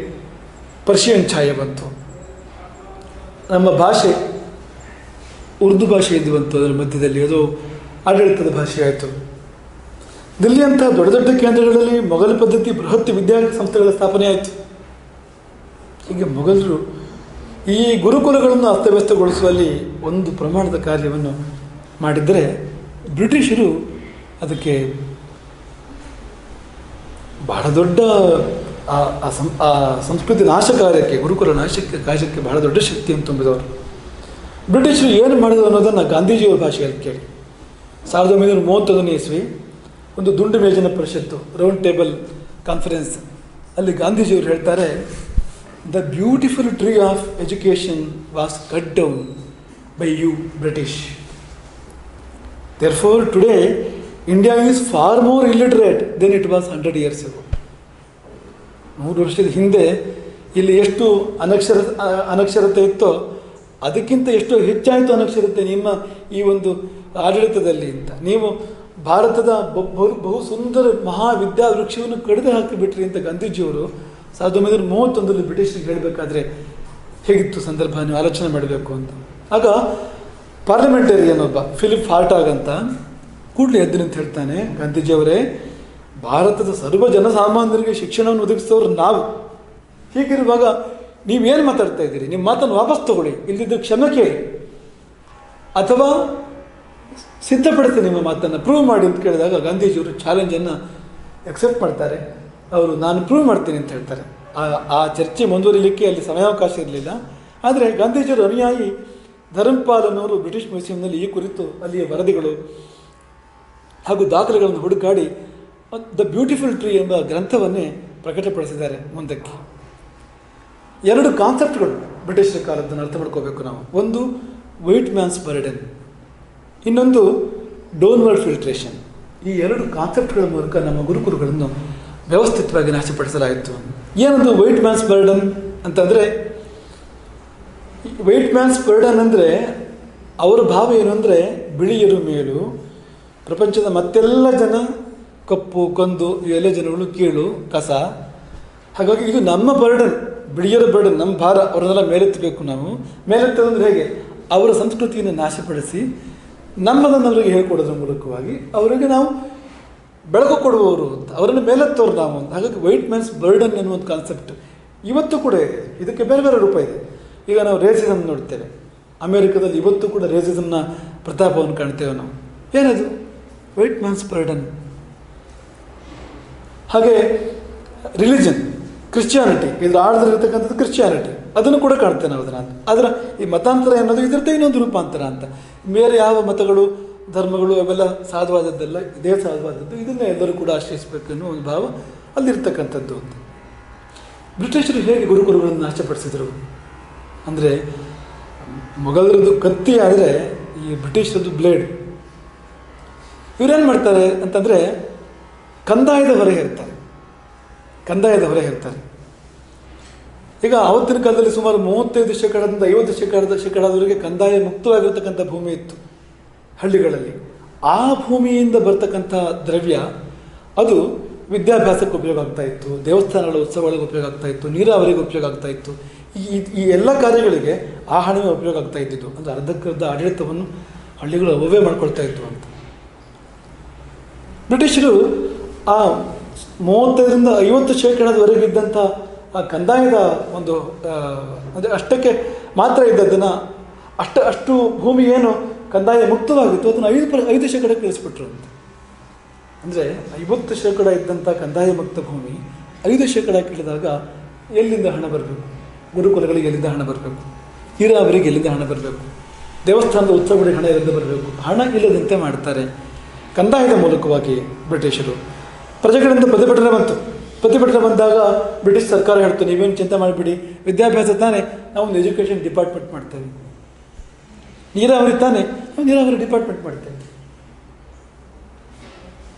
ಪರ್ಷಿಯನ್ ಛಾಯೆ ಬಂತು. ನಮ್ಮ ಭಾಷೆ ಉರ್ದು ಭಾಷೆ ಎಂದು ಬಂತು. ಅದರ ಮಧ್ಯದಲ್ಲಿ ಅದು ಆಡಳಿತದ ಭಾಷೆ ಆಯಿತು. ದಿಲ್ಲಿಯಂಥ ದೊಡ್ಡ ಕೇಂದ್ರಗಳಲ್ಲಿ ಮೊಘಲ್ ಪದ್ಧತಿ ಬೃಹತ್ ವಿದ್ಯಾ ಸಂಸ್ಥೆಗಳ ಸ್ಥಾಪನೆ ಆಯಿತು. ಹೀಗೆ ಮೊಘಲರು ಈ ಗುರುಕುಲಗಳನ್ನು ಅಸ್ತವ್ಯಸ್ತಗೊಳಿಸುವಲ್ಲಿ ಒಂದು ಪ್ರಮಾಣದ ಕಾರ್ಯವನ್ನು ಮಾಡಿದರೆ ಬ್ರಿಟಿಷರು ಅದಕ್ಕೆ ಬಹಳ ದೊಡ್ಡ ಆ ಸಂಸ್ಕೃತಿ ನಾಶ ಕಾರ್ಯಕ್ಕೆ, ಗುರುಕುಲ ನಾಶಕ್ಕೆ ಬಹಳ ದೊಡ್ಡ ಶಕ್ತಿಯನ್ನು ತುಂಬಿದವರು. ಬ್ರಿಟಿಷರು ಏನು ಮಾಡಿದ್ರು ಅನ್ನೋದನ್ನು ಗಾಂಧೀಜಿಯವರ ಭಾಷೆಯಲ್ಲಿ ಕೇಳಿ. 1931 ಇಸ್ವಿ ಒಂದು ದುಂಡು ಮೇಜಿನ ಪರಿಷತ್ತು, ರೌಂಡ್ ಟೇಬಲ್ ಕಾನ್ಫರೆನ್ಸ್, ಅಲ್ಲಿ ಗಾಂಧೀಜಿಯವರು ಹೇಳ್ತಾರೆ, the beautiful tree of education was cut down by you British. Therefore today India is far more illiterate than it was 100 years ago. 100 ವರ್ಷದ ಹಿಂದೆ ಇಲ್ಲಿ ಎಷ್ಟು ಅನಕ್ಷರತೆ ಇತ್ತೋ ಅದಕ್ಕಿಂತ ಎಷ್ಟು ಹೆಚ್ಚಾಯಿತು ಅನಕ್ಷರತೆ ನಿಮ್ಮ ಈ ಒಂದು ಆಡಳಿತದಲ್ಲಿ ಅಂತ. ನೀವು ಭಾರತದ ಬಹು ಸುಂದರ ಮಹಾವಿದ್ಯಾವೃಕ್ಷವನ್ನು ಕಡಿದು ಹಾಕಿಬಿಟ್ರಿ ಅಂತ ಗಾಂಧೀಜಿಯವರು 1931 ಬ್ರಿಟಿಷರಿಗೆ ಹೇಳಬೇಕಾದ್ರೆ ಹೇಗಿತ್ತು ಸಂದರ್ಭ, ನೀವು ಆಲೋಚನೆ ಮಾಡಬೇಕು ಅಂತ. ಆಗ ಪಾರ್ಲಿಮೆಂಟೇರಿಯನ್ ಒಬ್ಬ ಫಿಲಿಪ್ ಫಾರ್ಟಾಗ್ ಅಂತ ಕೂಡಲೇ ಎದ್ದು ನಿಂತು ಹೇಳ್ತಾನೆ, ಗಾಂಧೀಜಿಯವರೇ, ಭಾರತದ ಸರ್ವ ಜನಸಾಮಾನ್ಯರಿಗೆ ಶಿಕ್ಷಣವನ್ನು ಒದಗಿಸಿದವರು ನಾವು. ಹೀಗಿರುವಾಗ ನೀವೇನು ಮಾತಾಡ್ತಾ ಇದ್ದೀರಿ? ನಿಮ್ಮ ಮಾತನ್ನು ವಾಪಸ್ ತಗೊಳ್ಳಿ, ಇಲ್ಲಿದ್ದ ಕ್ಷಮೆ ಕೇಳಿ, ಅಥವಾ ಸಿದ್ಧಪಡಿಸಿ ನಿಮ್ಮ ಮಾತನ್ನು ಪ್ರೂವ್ ಮಾಡಿ ಅಂತ ಕೇಳಿದಾಗ ಗಾಂಧೀಜಿಯವರು ಚಾಲೆಂಜನ್ನು ಎಕ್ಸೆಪ್ಟ್ ಮಾಡ್ತಾರೆ. ಅವರು ನಾನು ಪ್ರೂವ್ ಮಾಡ್ತೀನಿ ಅಂತ ಹೇಳ್ತಾರೆ. ಆ ಚರ್ಚೆ ಮುಂದುವರಿಲಿಕ್ಕೆ ಅಲ್ಲಿ ಸಮಯಾವಕಾಶ ಇರಲಿಲ್ಲ. ಆದರೆ ಗಾಂಧೀಜಿಯವರ ಅನುಯಾಯಿ ಧರ್ಮಪಾಲನವರು ಬ್ರಿಟಿಷ್ ಮ್ಯೂಸಿಯಂನಲ್ಲಿ ಈ ಕುರಿತು ಅಲ್ಲಿಯ ವರದಿಗಳು ಹಾಗೂ ದಾಖಲೆಗಳನ್ನು ಹುಡುಕಾಡಿ ದ ಬ್ಯೂಟಿಫುಲ್ ಟ್ರೀ ಎಂಬ ಗ್ರಂಥವನ್ನೇ ಪ್ರಕಟಪಡಿಸಿದ್ದಾರೆ ಮುಂದಕ್ಕೆ. 2 ಕಾನ್ಸೆಪ್ಟ್ಗಳು ಬ್ರಿಟಿಷರ ಕಾಲದ್ದನ್ನು ಅರ್ಥ ಮಾಡ್ಕೋಬೇಕು ನಾವು. ಒಂದು ವೈಟ್ ಮ್ಯಾನ್ಸ್ ಬರ್ಡನ್, ಇನ್ನೊಂದು ಡೌನ್ವರ್ಡ್ ಫಿಲ್ಟ್ರೇಷನ್. ಈ 2 ಕಾನ್ಸೆಪ್ಟ್ಗಳ ಮೂಲಕ ನಮ್ಮ ಗುರುಕುಲಗಳನ್ನು ವ್ಯವಸ್ಥಿತವಾಗಿ ನಾಶಪಡಿಸಲಾಯಿತು. ಏನೊಂದು ವೈಟ್ ಮ್ಯಾನ್ಸ್ ಬರ್ಡನ್ ಅಂತಂದರೆ, ವೈಟ್ ಮ್ಯಾನ್ಸ್ ಬರ್ಡನ್ ಅಂದರೆ ಅವರ ಭಾವ ಏನು ಅಂದರೆ, ಬಿಳಿಯರು ಮೇಲು, ಪ್ರಪಂಚದ ಮತ್ತೆಲ್ಲ ಜನ ಕಪ್ಪು ಕಂದು, ಇವೆಲ್ಲ ಜನಗಳು ಕೀಳು ಕಸ. ಹಾಗಾಗಿ ಇದು ನಮ್ಮ ಬರ್ಡನ್, ಬಿಳಿಯರ ಬರ್ಡನ್, ನಮ್ಮ ಭಾರ, ಅವರನ್ನೆಲ್ಲ ಮೇಲೆತ್ತಬೇಕು. ನಾವು ಮೇಲೆತ್ತದಂದ್ರೆ ಹೇಗೆ? ಅವರ ಸಂಸ್ಕೃತಿಯನ್ನು ನಾಶಪಡಿಸಿ ನಮ್ಮದನ್ನು ಅವರಿಗೆ ಹೇಳ್ಕೊಡೋದ್ರ ಮೂಲಕವಾಗಿ ಅವರಿಗೆ ನಾವು ಬೆಳಕು ಕೊಡುವವರು ಅಂತ, ಅವರನ್ನು ಮೇಲೆತ್ತೋರು ನಾವು ಅಂತ. ಹಾಗಾಗಿ ವೈಟ್ ಮ್ಯಾನ್ಸ್ ಬರ್ಡನ್ ಎನ್ನುವಂಥ ಕಾನ್ಸೆಪ್ಟ್ ಇವತ್ತು ಕೂಡ ಇದೆ. ಇದಕ್ಕೆ ಬೇರೆ ಬೇರೆ ರೂಪ ಇದೆ. ಈಗ ನಾವು ರೇಸಿಸಮ್ ನೋಡ್ತೇವೆ. ಅಮೇರಿಕಾದಲ್ಲಿ ಇವತ್ತು ಕೂಡ ರೇಸಿಸಮ್ನ ಪ್ರತಾಪವನ್ನು ಕಾಣ್ತೇವೆ ನಾವು. ಏನದು? White man's burden. ಹಾಗೆ ರಿಲಿಜನ್, ಕ್ರಿಶ್ಚಿಯಾನಿಟಿ, ಇದ್ರ ಆಳದಲ್ಲಿರ್ತಕ್ಕಂಥದ್ದು ಕ್ರಿಶ್ಚಿಯಾನಿಟಿ, ಅದನ್ನು ಕೂಡ ಕಾಣ್ತೇವೆ ನಾವು ಅದನ್ನು. ಆದರೆ ಈ ಮತಾಂತರ ಅನ್ನೋದು ಇದರದ್ದೇ ಇನ್ನೊಂದು ರೂಪಾಂತರ ಅಂತ. ಬೇರೆ ಯಾವ ಮತಗಳು ಧರ್ಮಗಳು ಅವೆಲ್ಲ ಸಾಧುವಾದದ್ದಲ್ಲ, ಇದೇ ಸಾಧುವಾದದ್ದು, ಇದನ್ನೇ ಎಲ್ಲರೂ ಕೂಡ ಆಶ್ರಯಿಸಬೇಕು ಅನ್ನೋ ಒಂದು ಭಾವ ಅಲ್ಲಿರ್ತಕ್ಕಂಥದ್ದು ಅಂತ. ಬ್ರಿಟಿಷರು ಹೇಗೆ ಗುರುಕುಲಗಳನ್ನು ನಾಶಪಡಿಸಿದರು ಅಂದರೆ, ಮೊಘಲರದ್ದು ಕತ್ತಿ ಆದರೆ ಈ ಬ್ರಿಟಿಷರದ್ದು ಬ್ಲೇಡ್. ಇವರೇನು ಮಾಡ್ತಾರೆ ಅಂತಂದರೆ, ಕಂದಾಯದ ಹೊರೆ ಇರ್ತಾರೆ. ಈಗ ಆವತ್ತಿನ ಕಾಲದಲ್ಲಿ ಸುಮಾರು 35% 50% ಕಂದಾಯ ಮುಕ್ತವಾಗಿರ್ತಕ್ಕಂಥ ಭೂಮಿ ಇತ್ತು ಹಳ್ಳಿಗಳಲ್ಲಿ. ಆ ಭೂಮಿಯಿಂದ ಬರ್ತಕ್ಕಂಥ ದ್ರವ್ಯ ಅದು ವಿದ್ಯಾಭ್ಯಾಸಕ್ಕೆ ಉಪಯೋಗ ಆಗ್ತಾ ಇತ್ತು, ದೇವಸ್ಥಾನಗಳ ಉತ್ಸವಗಳಿಗೆ ಉಪಯೋಗ ಆಗ್ತಾ ಇತ್ತು, ನೀರಾವರಿಗೆ ಉಪಯೋಗ ಆಗ್ತಾ ಇತ್ತು. ಈ ಎಲ್ಲ ಕಾರ್ಯಗಳಿಗೆ ಆ ಹಣವೇ ಉಪಯೋಗ ಆಗ್ತಾ ಇದ್ದಿದ್ದು. ಅಂದರೆ ಅರ್ಧಕ್ಕರ್ಧ ಆಡಳಿತವನ್ನು ಹಳ್ಳಿಗಳು ಅವೇ ಮಾಡ್ಕೊಳ್ತಾ ಇತ್ತು ಅಂತ. ಬ್ರಿಟಿಷರು ಆ 35-50% ಇದ್ದಂಥ ಆ ಕಂದಾಯದ ಒಂದು ಅಂದರೆ ಅಷ್ಟಕ್ಕೆ ಮಾತ್ರ ಇದ್ದದ್ದನ್ನು ಅಷ್ಟು ಭೂಮಿ ಏನು ಕಂದಾಯ ಮುಕ್ತವಾಗಿತ್ತು ಅದನ್ನು 5% ಇಳಿಸ್ಬಿಟ್ರು ಅಂತ. ಅಂದರೆ 50% ಇದ್ದಂಥ ಕಂದಾಯ ಮುಕ್ತ ಭೂಮಿ 5% ಇಳಿದಾಗ ಎಲ್ಲಿಂದ ಹಣ ಬರಬೇಕು? ಗುರುಕುಲಗಳಿಗೆ ಎಲ್ಲಿಂದ ಹಣ ಬರಬೇಕು? ನೀರಾವರಿಗೆ ಎಲ್ಲಿಂದ ಹಣ ಬರಬೇಕು? ದೇವಸ್ಥಾನದ ಉತ್ಸವಗಳಿಗೆ ಹಣ ಎಲ್ಲಿಂದ ಬರಬೇಕು? ಹಣ ಇಲ್ಲದಂತೆ ಮಾಡ್ತಾರೆ ಕಂದಾಯದ ಮೂಲಕವಾಗಿ ಬ್ರಿಟಿಷರು. ಪ್ರಜೆಗಳಿಂದ ಪ್ರತಿಭಟನೆ ಬಂದಾಗ ಬ್ರಿಟಿಷ್ ಸರ್ಕಾರ ಹೇಳ್ತು, ನೀವೇನು ಚಿಂತೆ ಮಾಡಿಬಿಡಿ, ವಿದ್ಯಾಭ್ಯಾಸ ತಾನೇ, ನಾವೊಂದು ಎಜುಕೇಷನ್ ಡಿಪಾರ್ಟ್ಮೆಂಟ್ ಮಾಡ್ತೇವೆ. ನೀರಾವರಿ ತಾನೇ, ನಾವು ನೀರಾವರಿ ಡಿಪಾರ್ಟ್ಮೆಂಟ್ ಮಾಡ್ತೇವೆ.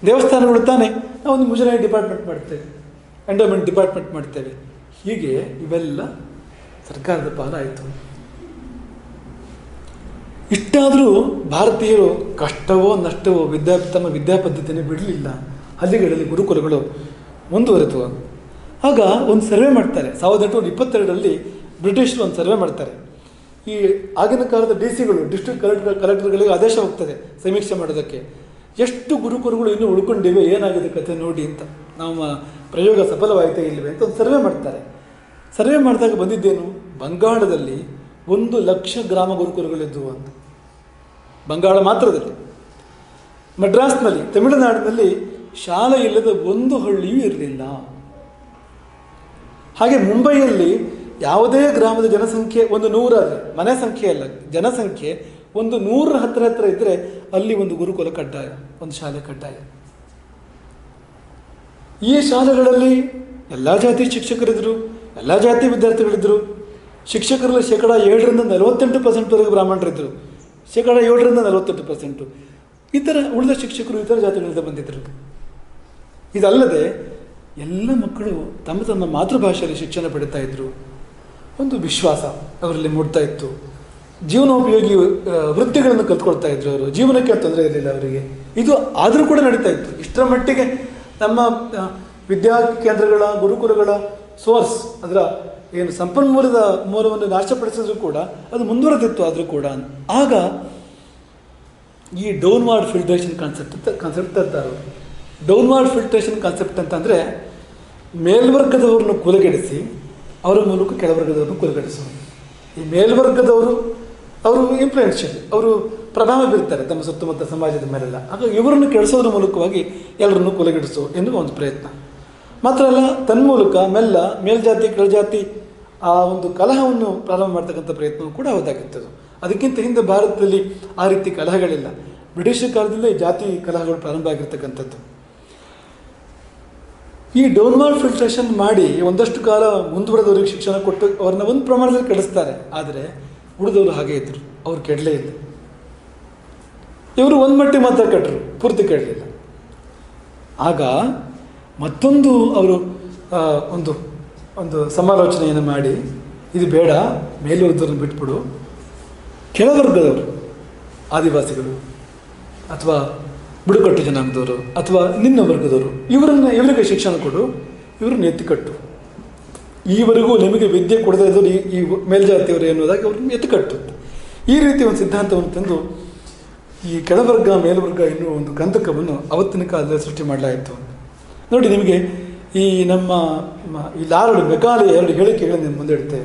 ದೇವಸ್ಥಾನಗಳು ತಾನೇ, ನಾವೊಂದು ಮುಜರಾಯಿ ಡಿಪಾರ್ಟ್ಮೆಂಟ್ ಮಾಡ್ತೇವೆ, ಎಂಡೋಮೆಂಟ್ ಡಿಪಾರ್ಟ್ಮೆಂಟ್ ಮಾಡ್ತೇವೆ. ಹೀಗೆ ಇವೆಲ್ಲ ಸರ್ಕಾರದ ಪಾಲಾಯಿತು. ಇಷ್ಟಾದರೂ ಭಾರತೀಯರು ಕಷ್ಟವೋ ನಷ್ಟವೋ ತಮ್ಮ ವಿದ್ಯಾಪದ್ಧತಿಯನ್ನು ಬಿಡಲಿಲ್ಲ. ಹಳ್ಳಿಗಳಲ್ಲಿ ಗುರುಕುಲಗಳು ಮುಂದುವರೆತು. ಆಗ ಒಂದು ಸರ್ವೆ ಮಾಡ್ತಾರೆ. 1822 ಬ್ರಿಟಿಷರು ಒಂದು ಸರ್ವೆ ಮಾಡ್ತಾರೆ. ಈ ಆಗಿನ ಕಾಲದ DC-ಗಳು, ಡಿಸ್ಟ್ರಿಕ್ಟ್ ಕಲೆಕ್ಟರ್ಗಳಿಗೆ ಆದೇಶ ಹೋಗ್ತದೆ ಸಮೀಕ್ಷೆ ಮಾಡೋದಕ್ಕೆ. ಎಷ್ಟು ಗುರುಕುಲಗಳು ಇನ್ನೂ ಉಳ್ಕೊಂಡಿವೆ, ಏನಾಗಿದೆ ಕಥೆ ನೋಡಿ ಅಂತ, ನಮ್ಮ ಪ್ರಯೋಗ ಸಫಲವಾಯಿತೇ ಇಲ್ಲವೇ ಅಂತ ಒಂದು ಸರ್ವೆ ಮಾಡ್ತಾರೆ. ಸರ್ವೆ ಮಾಡಿದಾಗ ಬಂದಿದ್ದೇನು, ಬಂಗಾಳದಲ್ಲಿ 1,00,000 ಗ್ರಾಮ ಗುರುಕುಲಗಳಿದ್ದವು ಅಂತ. ಬಂಗಾಳ ಮಾತ್ರದಲ್ಲಿ. ಮಡ್ರಾಸ್ನಲ್ಲಿ, ತಮಿಳುನಾಡಿನಲ್ಲಿ ಶಾಲೆ ಇಲ್ಲದ ಒಂದು ಹಳ್ಳಿಯೂ ಇರಲಿಲ್ಲ. ಹಾಗೆ ಮುಂಬೈಯಲ್ಲಿ ಯಾವುದೇ ಗ್ರಾಮದ ಜನಸಂಖ್ಯೆ 100 ಮನೆ ಸಂಖ್ಯೆ ಅಲ್ಲ, ಜನಸಂಖ್ಯೆ 100 ಹತ್ತಿರ ಇದ್ದರೆ ಅಲ್ಲಿ ಒಂದು ಗುರುಕುಲ ಕಡ್ಡಾಯ, ಒಂದು ಶಾಲೆ ಕಡ್ಡಾಯ. ಈ ಶಾಲೆಗಳಲ್ಲಿ ಎಲ್ಲ ಜಾತಿ ಶಿಕ್ಷಕರಿದ್ದರು, ಎಲ್ಲ ಜಾತಿ ವಿದ್ಯಾರ್ಥಿಗಳಿದ್ದರು. ಶಿಕ್ಷಕರಲ್ಲಿ 7% 48% ಬ್ರಾಹ್ಮಣರಿದ್ದರು, 7% 48%. ಇತರ ಉಳಿದ ಶಿಕ್ಷಕರು ಇತರ ಜಾತಿಗಳಿಂದ ಬಂದಿದ್ದರು. ಇದಲ್ಲದೆ ಎಲ್ಲ ಮಕ್ಕಳು ತಮ್ಮ ತಮ್ಮ ಮಾತೃಭಾಷೆಯಲ್ಲಿ ಶಿಕ್ಷಣ ಪಡಿತಾ ಇದ್ದರು. ಒಂದು ವಿಶ್ವಾಸ ಅವರಲ್ಲಿ ಮೂಡ್ತಾ ಇತ್ತು. ಜೀವನೋಪಯೋಗಿ ವೃತ್ತಿಗಳನ್ನು ಕಲ್ತ್ಕೊಳ್ತಾ ಇದ್ರು. ಅವರು ಜೀವನಕ್ಕೆ ತೊಂದರೆ ಇರಲಿಲ್ಲ ಅವರಿಗೆ. ಇದು ಆದರೂ ಕೂಡ ನಡೀತಾ ಇತ್ತು. ಇಷ್ಟರ ಮಟ್ಟಿಗೆ ನಮ್ಮ ವಿದ್ಯಾ ಕೇಂದ್ರಗಳ ಗುರುಕುಲಗಳ ಸೋರ್ಸ್, ಅದರ ಏನು ಸಂಪನ್ಮೂಲದ ಮೂಲವನ್ನು ನಾಶಪಡಿಸಿದ್ರು ಕೂಡ ಅದು ಮುಂದುವರೆದಿತ್ತು. ಆದರೂ ಕೂಡ ಆಗ ಈ ಡೌನ್ವಾರ್ಡ್ ಫಿಲ್ಟ್ರೇಷನ್ ಕಾನ್ಸೆಪ್ಟ್ ತರ್ತಾರೆ. ಡೌನ್ವಾರ್ಡ್ ಫಿಲ್ಟ್ರೇಷನ್ ಕಾನ್ಸೆಪ್ಟ್ ಅಂತಂದರೆ ಮೇಲ್ವರ್ಗದವ್ರನ್ನು ಕುಲಗೆಡಿಸಿ ಅವರ ಮೂಲಕ ಕೆಳವರ್ಗದವ್ರನ್ನು ಕುಲಗೆಡಿಸೋದು. ಈ ಮೇಲ್ವರ್ಗದವರು ಅವರು ಇನ್ಫ್ಲೂಯೆನ್ಷಿಯಲ್, ಅವರು ಪ್ರಭಾವ ಬೀರ್ತಾರೆ ತಮ್ಮ ಸುತ್ತಮುತ್ತ ಸಮಾಜದ ಮೇಲೆಲ್ಲ. ಹಾಗಾಗಿ ಇವರನ್ನು ಕೆಡಿಸೋದ್ರ ಮೂಲಕವಾಗಿ ಎಲ್ಲರನ್ನು ಕುಲಗೆಡಿಸೋ ಎನ್ನುವ ಒಂದು ಪ್ರಯತ್ನ. ಮಾತ್ರ ಅಲ್ಲ, ತನ್ಮೂಲಕ ಮೆಲ್ಲ ಮೇಲ್ಜಾತಿ ಕೆಳಜಾತಿ ಆ ಒಂದು ಕಲಹವನ್ನು ಪ್ರಾರಂಭ ಮಾಡ್ತಕ್ಕಂಥ ಪ್ರಯತ್ನವೂ ಕೂಡ ಹೌದಾಗಿತ್ತು. ಅದಕ್ಕಿಂತ ಹಿಂದೆ ಭಾರತದಲ್ಲಿ ಆ ರೀತಿ ಕಲಹಗಳಿಲ್ಲ. ಬ್ರಿಟಿಷ್ ಕಾಲದಿಂದ ಈ ಜಾತಿ ಕಲಹಗಳು ಪ್ರಾರಂಭ ಆಗಿರ್ತಕ್ಕಂಥದ್ದು. ಈ ಡೌನ್ವಾರ್ಡ್ ಫಿಲ್ಟ್ರೇಷನ್ ಮಾಡಿ ಒಂದಷ್ಟು ಕಾಲ ಮುಂದುವರೆದವರಿಗೆ ಶಿಕ್ಷಣ ಕೊಟ್ಟು ಅವ್ರನ್ನ ಒಂದು ಪ್ರಮಾಣದಲ್ಲಿ ಕೆಡಿಸ್ತಾರೆ. ಆದರೆ ಉಳಿದವರು ಹಾಗೆ ಇದ್ದರು, ಅವ್ರು ಕೆಡಲೇ ಇಲ್ಲ. ಇವರು ಒಂದು ಮಟ್ಟಿಗೆ ಮಾತ್ರ ಕೆಟ್ಟರು, ಪೂರ್ತಿ ಕೆಡಲಿಲ್ಲ. ಆಗ ಮತ್ತೊಂದು ಅವರು ಒಂದು ಒಂದು ಸಮಾಲೋಚನೆಯನ್ನು ಮಾಡಿ, ಇದು ಬೇಡ, ಮೇಲ್ವರ್ಗದವ್ರನ್ನ ಬಿಟ್ಬಿಡು, ಕೆಳವರ್ಗದವರು, ಆದಿವಾಸಿಗಳು ಅಥವಾ ಬುಡಕಟ್ಟು ಜನಾಂಗದವರು ಅಥವಾ ನಿನ್ನ ವರ್ಗದವರು, ಇವರಿಗೆ ಶಿಕ್ಷಣ ಕೊಡು, ಇವ್ರನ್ನ ಎತ್ತಿಕಟ್ಟು. ಈವರೆಗೂ ನಿಮಗೆ ವಿದ್ಯೆ ಕೊಡದೇ ಇದ್ದವರು ಈ ಮೇಲ್ಜಾತಿಯವರು ಎನ್ನುವುದಾಗಿ ಅವ್ರನ್ನ ಎತ್ತಿಕಟ್ಟು. ಈ ರೀತಿ ಒಂದು ಸಿದ್ಧಾಂತವನ್ನು ತಂದು ಈ ಕೆಳವರ್ಗ ಮೇಲ್ವರ್ಗ ಎನ್ನುವ ಒಂದು ಕಂದಕವನ್ನು ಅವತ್ತಿನ ಕಾಲದಲ್ಲಿ ಸೃಷ್ಟಿ ಮಾಡಲಾಯಿತು. ನೋಡಿ, ನಿಮಗೆ ಈ ನಮ್ಮ ಈ ಲಾರ್ಡ್ ಮೆಕಾಲೆ 2 ಹೇಳಿಕೆಗಳನ್ನು ಮುಂದೆ ಇಡುತ್ತೆ.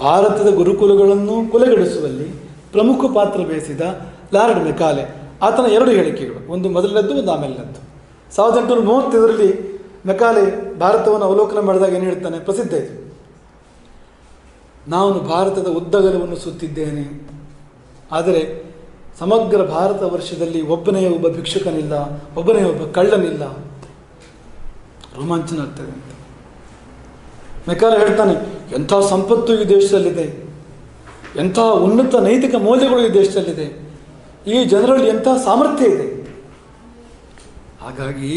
ಭಾರತದ ಗುರುಕುಲಗಳನ್ನು ಕೊಲೆಗಡಿಸುವಲ್ಲಿ ಪ್ರಮುಖ ಪಾತ್ರ ವಹಿಸಿದ ಲಾರ್ಡ್ ಮೆಕಾಲೆ, ಆತನ 2 ಹೇಳಿಕೆಗಳು, ಒಂದು ಮೊದಲನೇದ್ದು, ಒಂದು ಆಮೇಲಿನದ್ದು. 1835 ಮೆಕಾಲೆ ಭಾರತವನ್ನು ಅವಲೋಕನ ಮಾಡಿದಾಗ ಏನು ಹೇಳ್ತಾನೆ, ಪ್ರಸಿದ್ಧ ಇದು: ನಾನು ಭಾರತದ ಉದ್ದಗಲವನ್ನು ಸುತ್ತಿದ್ದೇನೆ, ಆದರೆ ಸಮಗ್ರ ಭಾರತ ವರ್ಷದಲ್ಲಿ ಒಬ್ಬನೇ ಒಬ್ಬ ಭಿಕ್ಷುಕನಿಲ್ಲ, ಒಬ್ಬನೇ ಒಬ್ಬ ಕಳ್ಳನಿಲ್ಲ. ರೋಮಾಂಚನ ಆಗ್ತದೆ ಅಂತ ಮೆಕಾಲೆ ಹೇಳ್ತಾನೆ. ಎಂಥ ಸಂಪತ್ತು ಈ ದೇಶದಲ್ಲಿದೆ, ಎಂಥ ಉನ್ನತ ನೈತಿಕ ಮೌಲ್ಯಗಳು ಈ ದೇಶದಲ್ಲಿದೆ, ಈ ಜನರಲ್ಲಿ ಎಂಥ ಸಾಮರ್ಥ್ಯ ಇದೆ. ಹಾಗಾಗಿ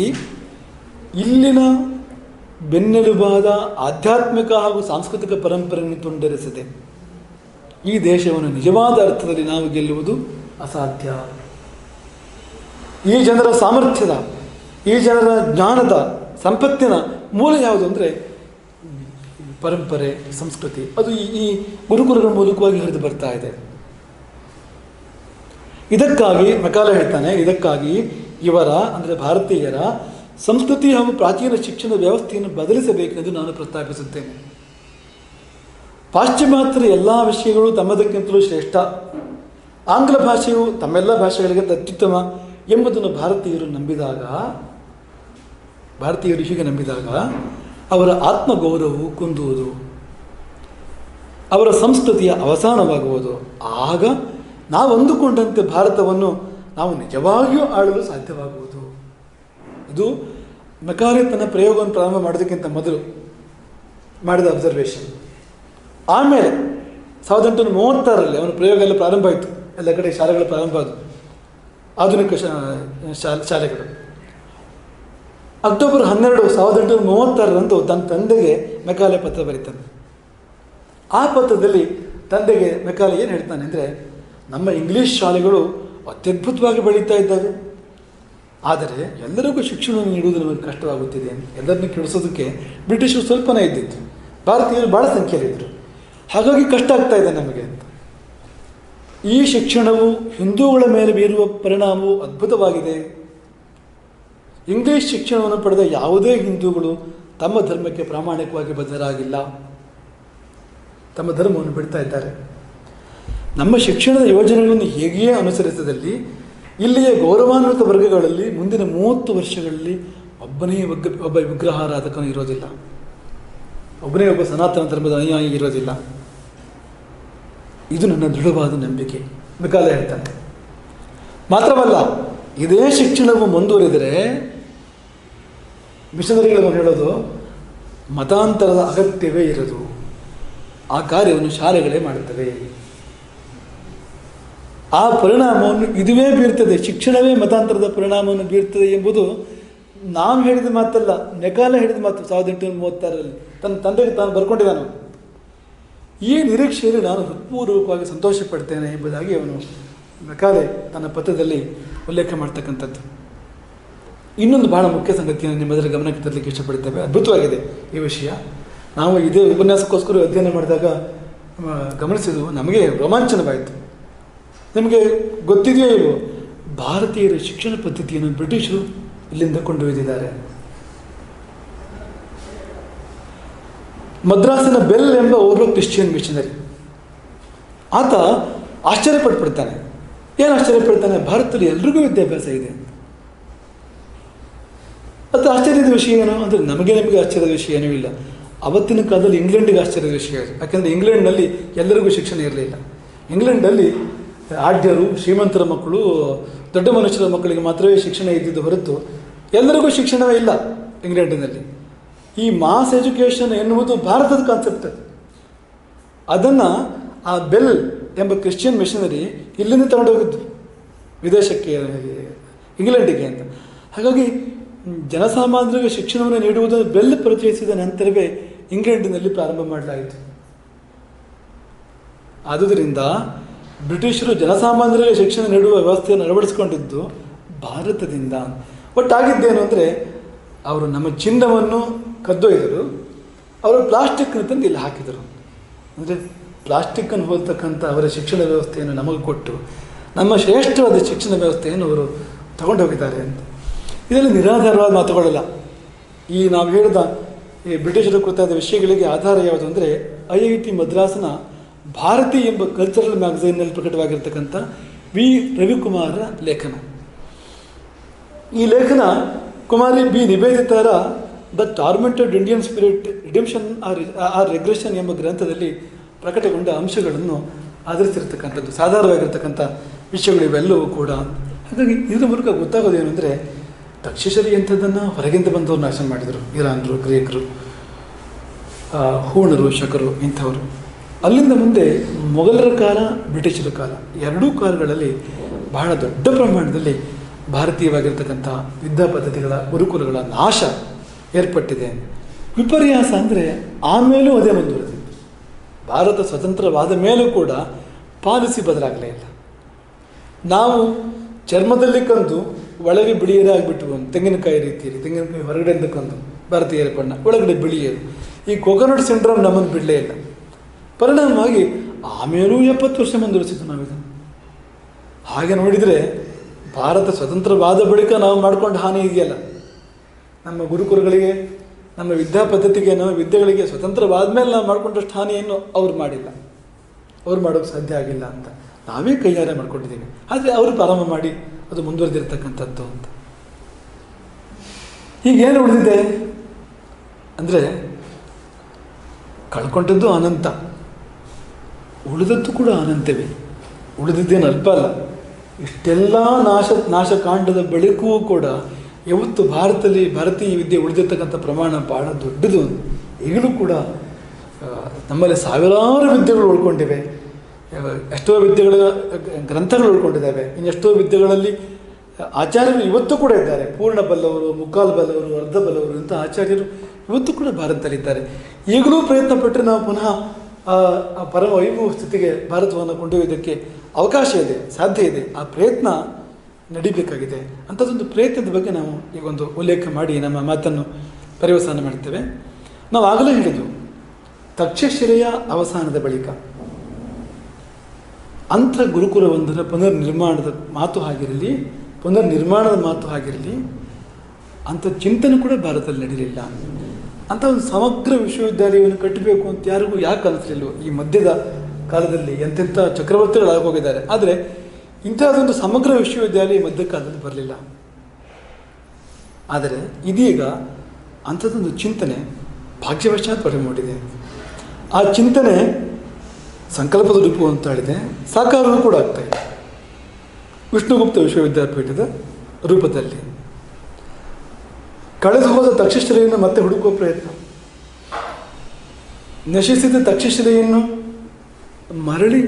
ಇಲ್ಲಿನ ಬೆನ್ನೆಲುಬಾದ ಆಧ್ಯಾತ್ಮಿಕ ಹಾಗೂ ಸಾಂಸ್ಕೃತಿಕ ಪರಂಪರೆಯನ್ನು ತುಂಡರಿಸಿದೆ. ಈ ದೇಶವನ್ನು ನಿಜವಾದ ಅರ್ಥದಲ್ಲಿ ನಾವು ಗೆಲ್ಲುವುದು ಅಸಾಧ್ಯ. ಈ ಜನರ ಸಾಮರ್ಥ್ಯದ, ಈ ಜನರ ಜ್ಞಾನದ, ಸಂಪತ್ತಿನ ಮೂಲ ಯಾವುದು ಅಂದರೆ ಪರಂಪರೆ, ಸಂಸ್ಕೃತಿ. ಅದು ಈ ಗುರುಕುಲಗಳ ಮೂಲಕವಾಗಿ ಹರಿದು ಬರ್ತಾ ಇದೆ. ಇದಕ್ಕಾಗಿ ಮೆಕಾಲೆ ಹೇಳ್ತಾನೆ, ಇದಕ್ಕಾಗಿ ಇವರ ಅಂದರೆ ಭಾರತೀಯರ ಸಂಸ್ಕೃತಿ ಹಾಗೂ ಪ್ರಾಚೀನ ಶಿಕ್ಷಣ ವ್ಯವಸ್ಥೆಯನ್ನು ಬದಲಿಸಬೇಕೆಂದು ನಾನು ಪ್ರಸ್ತಾಪಿಸುತ್ತೇನೆ. ಪಾಶ್ಚಿಮಾತ್ಯರ ಎಲ್ಲ ವಿಷಯಗಳು ತಮ್ಮದಕ್ಕಿಂತಲೂ ಶ್ರೇಷ್ಠ, ಆಂಗ್ಲ ಭಾಷೆಯು ತಮ್ಮೆಲ್ಲ ಭಾಷೆಗಳಿಗೆ ಅತ್ಯುತ್ತಮ ಎಂಬುದನ್ನು ಭಾರತೀಯರು ಹೀಗೆ ನಂಬಿದಾಗ ಅವರ ಆತ್ಮಗೌರವವು ಕುಂದುವುದು, ಅವರ ಸಂಸ್ಕೃತಿಯ ಅವಸಾನವಾಗುವುದು. ಆಗ ನಾವು ಅಂದುಕೊಂಡಂತೆ ಭಾರತವನ್ನು ನಾವು ನಿಜವಾಗಿಯೂ ಆಳಲು ಸಾಧ್ಯವಾಗುವುದು. ಇದು ಮೆಕಾಲೆ ತನ್ನ ಪ್ರಯೋಗವನ್ನು ಪ್ರಾರಂಭ ಮಾಡೋದಕ್ಕಿಂತ ಮೊದಲು ಮಾಡಿದ ಅಬ್ಸರ್ವೇಷನ್. ಆಮೇಲೆ 1836 ಅವನ ಪ್ರಯೋಗ ಎಲ್ಲ ಪ್ರಾರಂಭ ಆಯಿತು. ಎಲ್ಲ ಕಡೆ ಶಾಲೆಗಳು ಪ್ರಾರಂಭ ಆದವು, ಆಧುನಿಕ ಶಾಲೆಗಳು. ಅಕ್ಟೋಬರ್ 12, 1836 ತನ್ನ ತಂದೆಗೆ ಮೆಕಾಲೆ ಪತ್ರ ಬರೀತಾನೆ. ಆ ಪತ್ರದಲ್ಲಿ ತಂದೆಗೆ ಮೆಕಾಲೆ ಏನು ಹೇಳ್ತಾನೆ ಅಂದರೆ, ನಮ್ಮ ಇಂಗ್ಲೀಷ್ ಶಾಲೆಗಳು ಅತ್ಯದ್ಭುತವಾಗಿ ಬೆಳೀತಾ ಇದ್ದಾವೆ, ಆದರೆ ಎಲ್ಲರಿಗೂ ಶಿಕ್ಷಣ ನೀಡುವುದು ನಮಗೆ ಕಷ್ಟವಾಗುತ್ತಿದೆ. ಎಲ್ಲರನ್ನು ಕೆಡಿಸೋದಕ್ಕೆ ಬ್ರಿಟಿಷರು ಸ್ವಲ್ಪನೇ ಇದ್ದಿತ್ತು, ಭಾರತೀಯರು ಭಾಳ ಸಂಖ್ಯೆಯಲ್ಲಿದ್ದರು. ಹಾಗಾಗಿ ಕಷ್ಟ ಆಗ್ತಾ ಇದೆ ನಮಗೆ ಅಂತ. ಈ ಶಿಕ್ಷಣವು ಹಿಂದೂಗಳ ಮೇಲೆ ಬೀರುವ ಪರಿಣಾಮವು ಅದ್ಭುತವಾಗಿದೆ. ಇಂಗ್ಲೀಷ್ ಶಿಕ್ಷಣವನ್ನು ಪಡೆದ ಯಾವುದೇ ಹಿಂದೂಗಳು ತಮ್ಮ ಧರ್ಮಕ್ಕೆ ಪ್ರಾಮಾಣಿಕವಾಗಿ ಬದ್ಧರಾಗಿಲ್ಲ. ತಮ್ಮ ಧರ್ಮವನ್ನು ಬಿಡ್ತಾ ಇದ್ದಾರೆ. ನಮ್ಮ ಶಿಕ್ಷಣದ ಯೋಜನೆಗಳನ್ನು ಹೇಗೆಯೇ ಅನುಸರಿಸಿದಲ್ಲಿ ಇಲ್ಲಿಯ ಗೌರವಾನ್ವಿತ ವರ್ಗಗಳಲ್ಲಿ ಮುಂದಿನ 30 ವರ್ಷಗಳಲ್ಲಿ ಒಬ್ಬ ವಿಗ್ರಹಾರಾಧಕನು ಇರೋದಿಲ್ಲ, ಒಬ್ಬ ಸನಾತನ ಧರ್ಮದ ಅನುಯಾಯಿ ಇರೋದಿಲ್ಲ. ಇದು ನನ್ನ ದೃಢವಾದ ನಂಬಿಕೆ ಮೆಕಾಲೆ ಹೇಳ್ತಾನೆ. ಮಾತ್ರವಲ್ಲ, ಇದೇ ಶಿಕ್ಷಣವು ಮುಂದುವರಿದರೆ ಮಿಷನರಿಗಳು ಹೇಳೋದು ಮತಾಂತರದ ಅಗತ್ಯವೇ ಇರದು, ಆ ಕಾರ್ಯವನ್ನು ಶಾಲೆಗಳೇ ಮಾಡುತ್ತವೆ. ಆ ಪರಿಣಾಮವನ್ನು ಇದುವೇ ಬೀರ್ತದೆ, ಶಿಕ್ಷಣವೇ ಮತಾಂತರದ ಪರಿಣಾಮವನ್ನು ಬೀರ್ತದೆ ಎಂಬುದು ನಾನು ಹೇಳಿದ ಮಾತಲ್ಲ, ಮೆಕಾಲೆ ಹೇಳಿದ ಮಾತು. 1836ರಲ್ಲಿ ತನ್ನ ತಂದೆಗೆ ತಾನು ಬರ್ಕೊಂಡಿದ್ದಾನು. ಈ ನಿರೀಕ್ಷೆಯಲ್ಲಿ ನಾನು ಹೃತ್ಪೂರ್ವಕವಾಗಿ ಸಂತೋಷ ಪಡ್ತೇನೆ ಎಂಬುದಾಗಿ ಅವನು ಮೆಕಾಲೆ ತನ್ನ ಪತ್ರದಲ್ಲಿ ಉಲ್ಲೇಖ ಮಾಡ್ತಕ್ಕಂಥದ್ದು. ಇನ್ನೊಂದು ಬಹಳ ಮುಖ್ಯ ಸಂಗತಿಯನ್ನು ನಿಮ್ಮೆಲ್ಲರ ಗಮನಕ್ಕೆ ತರಲಿಕ್ಕೆ ಇಷ್ಟಪಡ್ತೇವೆ. ಅದ್ಭುತವಾಗಿದೆ ಈ ವಿಷಯ. ನಾವು ಇದೇ ಉಪನ್ಯಾಸಕ್ಕೋಸ್ಕರ ಅಧ್ಯಯನ ಮಾಡಿದಾಗ ಗಮನಿಸಿದ್ದು ನಮಗೆ ರೋಮಾಂಚನವಾಯಿತು. ನಿಮಗೆ ಗೊತ್ತಿದೆಯೋ ಇಲ್ಲವೋ, ಭಾರತೀಯರ ಶಿಕ್ಷಣ ಪದ್ಧತಿಯನ್ನು ಬ್ರಿಟಿಷರು ಇಲ್ಲಿಂದ ಕೊಂಡೊಯ್ದಿದ್ದಾರೆ. ಮದ್ರಾಸಿನ ಬೆಲ್ ಎಂಬ ಓರ್ವ ಕ್ರಿಶ್ಚಿಯನ್ ಮಿಷನರಿ, ಆತ ಆಶ್ಚರ್ಯಪಟ್ಬಿಡ್ತಾನೆ. ಏನು ಆಶ್ಚರ್ಯಪಡ್ತಾನೆ? ಭಾರತದಲ್ಲಿ ಎಲ್ರಿಗೂ ವಿದ್ಯಾಭ್ಯಾಸ ಇದೆ. ಅದು ಆಶ್ಚರ್ಯದ ವಿಷಯ ಏನು ಅಂದರೆ ನಿಮಗೆ ಆಶ್ಚರ್ಯದ ವಿಷಯ ಏನೂ ಇಲ್ಲ. ಅವತ್ತಿನ ಕಾಲದಲ್ಲಿ ಇಂಗ್ಲೆಂಡಿಗೆ ಆಶ್ಚರ್ಯದ ವಿಷಯ ಅದು. ಯಾಕೆಂದರೆ ಇಂಗ್ಲೆಂಡ್ನಲ್ಲಿ ಎಲ್ಲರಿಗೂ ಶಿಕ್ಷಣ ಇರಲಿಲ್ಲ. ಇಂಗ್ಲೆಂಡಲ್ಲಿ ಆಢ್ಯರು, ಶ್ರೀಮಂತರ ಮಕ್ಕಳು, ದೊಡ್ಡ ಮನುಷ್ಯರ ಮಕ್ಕಳಿಗೆ ಮಾತ್ರವೇ ಶಿಕ್ಷಣ ಇದ್ದಿದ್ದು ಹೊರತು ಎಲ್ಲರಿಗೂ ಶಿಕ್ಷಣವೇ ಇಲ್ಲ ಇಂಗ್ಲೆಂಡಿನಲ್ಲಿ. ಈ ಮಾಸ್ ಎಜುಕೇಷನ್ ಎನ್ನುವುದು ಭಾರತದ ಕಾನ್ಸೆಪ್ಟ್. ಅದನ್ನು ಆ ಬೆಲ್ ಎಂಬ ಕ್ರಿಶ್ಚಿಯನ್ ಮಿಷನರಿ ಇಲ್ಲಿಂದ ತಗೊಂಡೋಗಿದ್ದು ವಿದೇಶಕ್ಕೆ, ಇಂಗ್ಲೆಂಡಿಗೆ ಅಂತ. ಹಾಗಾಗಿ ಜನಸಾಮಾನ್ಯರಿಗೆ ಶಿಕ್ಷಣವನ್ನು ನೀಡುವುದನ್ನು ಬೆಲ್ ಪರಿಚಯಿಸಿದ ನಂತರವೇ ಇಂಗ್ಲೆಂಡಿನಲ್ಲಿ ಪ್ರಾರಂಭ ಮಾಡಲಾಯಿತು. ಆದುದರಿಂದ ಬ್ರಿಟಿಷರು ಜನಸಾಮಾನ್ಯರಿಗೆ ಶಿಕ್ಷಣ ನೀಡುವ ವ್ಯವಸ್ಥೆಯನ್ನು ಅಳವಡಿಸಿಕೊಂಡಿದ್ದು ಭಾರತದಿಂದ. ಒಟ್ಟಾಗಿದ್ದೇನು ಅಂದರೆ ಅವರು ನಮ್ಮ ಚಿನ್ನವನ್ನು ಕದ್ದೊಯ್ದರು, ಅವರು ಪ್ಲಾಸ್ಟಿಕ್ನ ತಂದು ಇಲ್ಲಿ ಹಾಕಿದರು. ಅಂದರೆ ಪ್ಲಾಸ್ಟಿಕ್ಕನ್ನು ಹೋಲ್ತಕ್ಕಂಥ ಅವರ ಶಿಕ್ಷಣ ವ್ಯವಸ್ಥೆಯನ್ನು ನಮಗೆ ಕೊಟ್ಟು ನಮ್ಮ ಶ್ರೇಷ್ಠವಾದ ಶಿಕ್ಷಣ ವ್ಯವಸ್ಥೆಯನ್ನು ಅವರು ತಗೊಂಡು ಹೋಗಿದ್ದಾರೆ ಅಂತ. ಇದರಲ್ಲಿ ನಿರಾಧಾರವಾದ ಮಾತುಗಳಲ್ಲ. ಈ ನಾವು ಹೇಳಿದ ಈ ಬ್ರಿಟಿಷರ ಕುರಿತಾದ ವಿಷಯಗಳಿಗೆ ಆಧಾರ ಯಾವುದು ಅಂದರೆ IIT ಮದ್ರಾಸ್ನ ಭಾರತಿ ಎಂಬ ಕಲ್ಚರಲ್ ಮ್ಯಾಗಝೈನ್ನಲ್ಲಿ ಪ್ರಕಟವಾಗಿರ್ತಕ್ಕಂಥ ವಿ ರವಿಕುಮಾರ ಲೇಖನ. ಈ ಲೇಖನ ಕುಮಾರಿ ಬಿ ನಿವೇದಿತರ the tormented Indian spirit redemption or regression ಎಂಬ ಗ್ರಂಥದಲ್ಲಿ ಪ್ರಕಟಗೊಂಡ ಅಂಶಗಳನ್ನು ಆಧರಿಸಿರ್ತಕ್ಕಂಥದ್ದು, ಸಾಧಾರಣವಾಗಿರ್ತಕ್ಕಂಥ ವಿಷಯಗಳು ಇವೆಲ್ಲವೂ ಕೂಡ. ಹಾಗಾಗಿ ಇದರ ಮೂಲಕ ಗೊತ್ತಾಗೋದೇನು ಅಂದರೆ ತಕ್ಷಶಿಲೆ ಅಂಥದ್ದನ್ನು ಹೊರಗಿಂದ ಬಂದವರು ನಾಶ ಮಾಡಿದರು. ಇರಾನ್ರು, ಗ್ರೀಕರು, ಹೂಣರು, ಶಕರು ಇಂಥವರು. ಅಲ್ಲಿಂದ ಮುಂದೆ ಮೊಘಲರ ಕಾಲ, ಬ್ರಿಟಿಷರ ಕಾಲ, ಎರಡೂ ಕಾಲಗಳಲ್ಲಿ ಬಹಳ ದೊಡ್ಡ ಪ್ರಮಾಣದಲ್ಲಿ ಭಾರತೀಯವಾಗಿರ್ತಕ್ಕಂಥ ವಿದ್ಯಾ ಪದ್ಧತಿಗಳ, ಗುರುಕುಲಗಳ ನಾಶ ಏರ್ಪಟ್ಟಿದೆ. ವಿಪರ್ಯಾಸ ಅಂದರೆ ಆಮೇಲೂ ಅದೇ ಮುಂದುವರೆದಿತ್ತು. ಭಾರತ ಸ್ವತಂತ್ರವಾದ ಮೇಲೂ ಕೂಡ ಪಾಲಿಸಿ ಬದಲಾಗಲೇ ಇಲ್ಲ. ನಾವು ಚರ್ಮದಲ್ಲಿ ಕಂದು ಒಳಗೆ ಬಿಳಿಯರೇ ಆಗಿಬಿಟ್ಟು, ತೆಂಗಿನಕಾಯಿ ರೀತಿಯಲ್ಲಿ ತೆಂಗಿನಕಾಯಿ ಹೊರಗಡೆಯಿಂದ ಕಂದು ಭಾರತೀಯರ ಬಣ್ಣ, ಒಳಗಡೆ ಬಿಳಿಯರು. ಈ ಕೊಕೊನಟ್ ಸಿಂಡ್ರೋಮ್ ನಮ್ಮನ್ನು ಬಿಡಲೇ ಇಲ್ಲ. ಪರಿಣಾಮವಾಗಿ ಆಮೇಲೂ 70 ವರ್ಷ ಮುಂದುವರಿಸಿದ್ದು ನಾವಿದನ್ನು. ಹಾಗೆ ನೋಡಿದರೆ ಭಾರತ ಸ್ವತಂತ್ರವಾದ ಬಳಿಕ ನಾವು ಮಾಡಿಕೊಂಡ ಹಾನಿ ಇದೆಯಲ್ಲ, ನಮ್ಮ ಗುರುಕುಲಗಳಿಗೆ, ನಮ್ಮ ವಿದ್ಯಾ ಪದ್ಧತಿಗೆ, ನಮ್ಮ ವಿದ್ಯೆಗಳಿಗೆ ಸ್ವತಂತ್ರವಾದ ಮೇಲೆ ನಾವು ಮಾಡಿಕೊಂಡಷ್ಟು ಹಾನಿಯನ್ನು ಅವ್ರು ಮಾಡಿಲ್ಲ, ಅವ್ರು ಮಾಡೋಕ್ಕೆ ಸಾಧ್ಯ ಆಗಿಲ್ಲ ಅಂತ ನಾವೇ ಕೈಯಾರೆ ಮಾಡ್ಕೊಂಡಿದ್ದೀವಿ. ಆದರೆ ಅವರು ಪ್ರಾರಂಭ ಮಾಡಿ ಅದು ಮುಂದುವರೆದಿರ್ತಕ್ಕಂಥದ್ದು ಅಂತ. ಈಗೇನು ಉಳಿದಿದೆ ಅಂದರೆ ಕಳ್ಕೊಂಡದ್ದು ಅನಂತ, ಉಳಿದದ್ದು ಕೂಡ ಅನಂತವೇ. ಉಳಿದಿದ್ದೇನು ಅಲ್ಪ ಅಲ್ಲ. ಇಷ್ಟೆಲ್ಲ ನಾಶಕಾಂಡದ ಬಳಿಕವೂ ಕೂಡ ಯಾವತ್ತು ಭಾರತದಲ್ಲಿ ಭಾರತೀಯ ವಿದ್ಯೆ ಉಳಿದಿರ್ತಕ್ಕಂಥ ಪ್ರಮಾಣ ಬಹಳ ದೊಡ್ಡದು. ಈಗಲೂ ಕೂಡ ನಮ್ಮಲ್ಲಿ ಸಾವಿರಾರು ವಿದ್ಯೆಗಳು ಉಳ್ಕೊಂಡಿವೆ, ಎಷ್ಟೋ ವಿದ್ಯೆಗಳ ಗ್ರಂಥಗಳು ಉಳ್ಕೊಂಡಿದ್ದಾವೆ. ಇನ್ನೆಷ್ಟೋ ವಿದ್ಯೆಗಳಲ್ಲಿ ಆಚಾರ್ಯರು ಇವತ್ತು ಕೂಡ ಇದ್ದಾರೆ. ಪೂರ್ಣ ಬಲ್ಲವರು, ಮುಕ್ಕಾಲು ಬಲ್ಲವರು, ಅರ್ಧ ಬಲ್ಲವರು ಇಂಥ ಆಚಾರ್ಯರು ಇವತ್ತು ಕೂಡ ಭಾರತದಲ್ಲಿದ್ದಾರೆ. ಈಗಲೂ ಪ್ರಯತ್ನ ಪಟ್ಟರೆ ನಾವು ಪುನಃ ಆ ಪರಮ ವೈಭವ ಸ್ಥಿತಿಗೆ ಭಾರತವನ್ನು ಕೊಂಡೊಯ್ಯೋದಕ್ಕೆ ಅವಕಾಶ ಇದೆ, ಸಾಧ್ಯ ಇದೆ. ಆ ಪ್ರಯತ್ನ ನಡಿಬೇಕಾಗಿದೆ. ಅಂಥದ್ದೊಂದು ಪ್ರಯತ್ನದ ಬಗ್ಗೆ ನಾವು ಈಗೊಂದು ಉಲ್ಲೇಖ ಮಾಡಿ ನಮ್ಮ ಮಾತನ್ನು ಪರ್ಯವಸಾನ ಮಾಡ್ತೇವೆ. ನಾವು ಆಗಲೇ ಹೇಳಿದ್ದು, ತಕ್ಷಶಿಲೆಯ ಅವಸಾನದ ಬಳಿಕ ಅಂಥ ಗುರುಕುಲವೊಂದರ ಪುನರ್ನಿರ್ಮಾಣದ ಮಾತು ಆಗಿರಲಿ, ಅಂಥ ಚಿಂತನೆ ಕೂಡ ಭಾರತದಲ್ಲಿ ನಡೆಯಲಿಲ್ಲ. ಅಂಥ ಒಂದು ಸಮಗ್ರ ವಿಶ್ವವಿದ್ಯಾಲಯವನ್ನು ಕಟ್ಟಬೇಕು ಅಂತ ಯಾರಿಗೂ ಯಾಕೆ ಅನಿಸಲಿಲ್ವೋ? ಈ ಮಧ್ಯದ ಕಾಲದಲ್ಲಿ ಎಂತೆಂಥ ಚಕ್ರವರ್ತಿಗಳಾಗೋಗಿದ್ದಾರೆ, ಆದರೆ ಇಂಥದ್ದೊಂದು ಸಮಗ್ರ ವಿಶ್ವವಿದ್ಯಾಲಯ ಮಧ್ಯ ಕಾಲದಲ್ಲಿ ಬರಲಿಲ್ಲ. ಆದರೆ ಇದೀಗ ಅಂಥದ್ದೊಂದು ಚಿಂತನೆ ಭಾಗ್ಯವಶಾತ್ ಹೊರಮೂಡಿದೆ. ಆ ಚಿಂತನೆ ಸಂಕಲ್ಪದ ರೂಪು ಅಂತ ಹೇಳಿದೆ, ಸಾಕಾರವೂ ಕೂಡ ಆಗ್ತಾಯಿದೆ ವಿಷ್ಣುಗುಪ್ತ ವಿಶ್ವವಿದ್ಯಾಪೀಠದ ರೂಪದಲ್ಲಿ. ಕಳೆದು ಹೋದ ತಕ್ಷಶಿಲೆಯನ್ನು ಮತ್ತೆ ಹುಡುಕುವ ಪ್ರಯತ್ನ, ನಶಿಸಿದ ತಕ್ಷಶಿಲೆಯನ್ನು ಮರಳಿ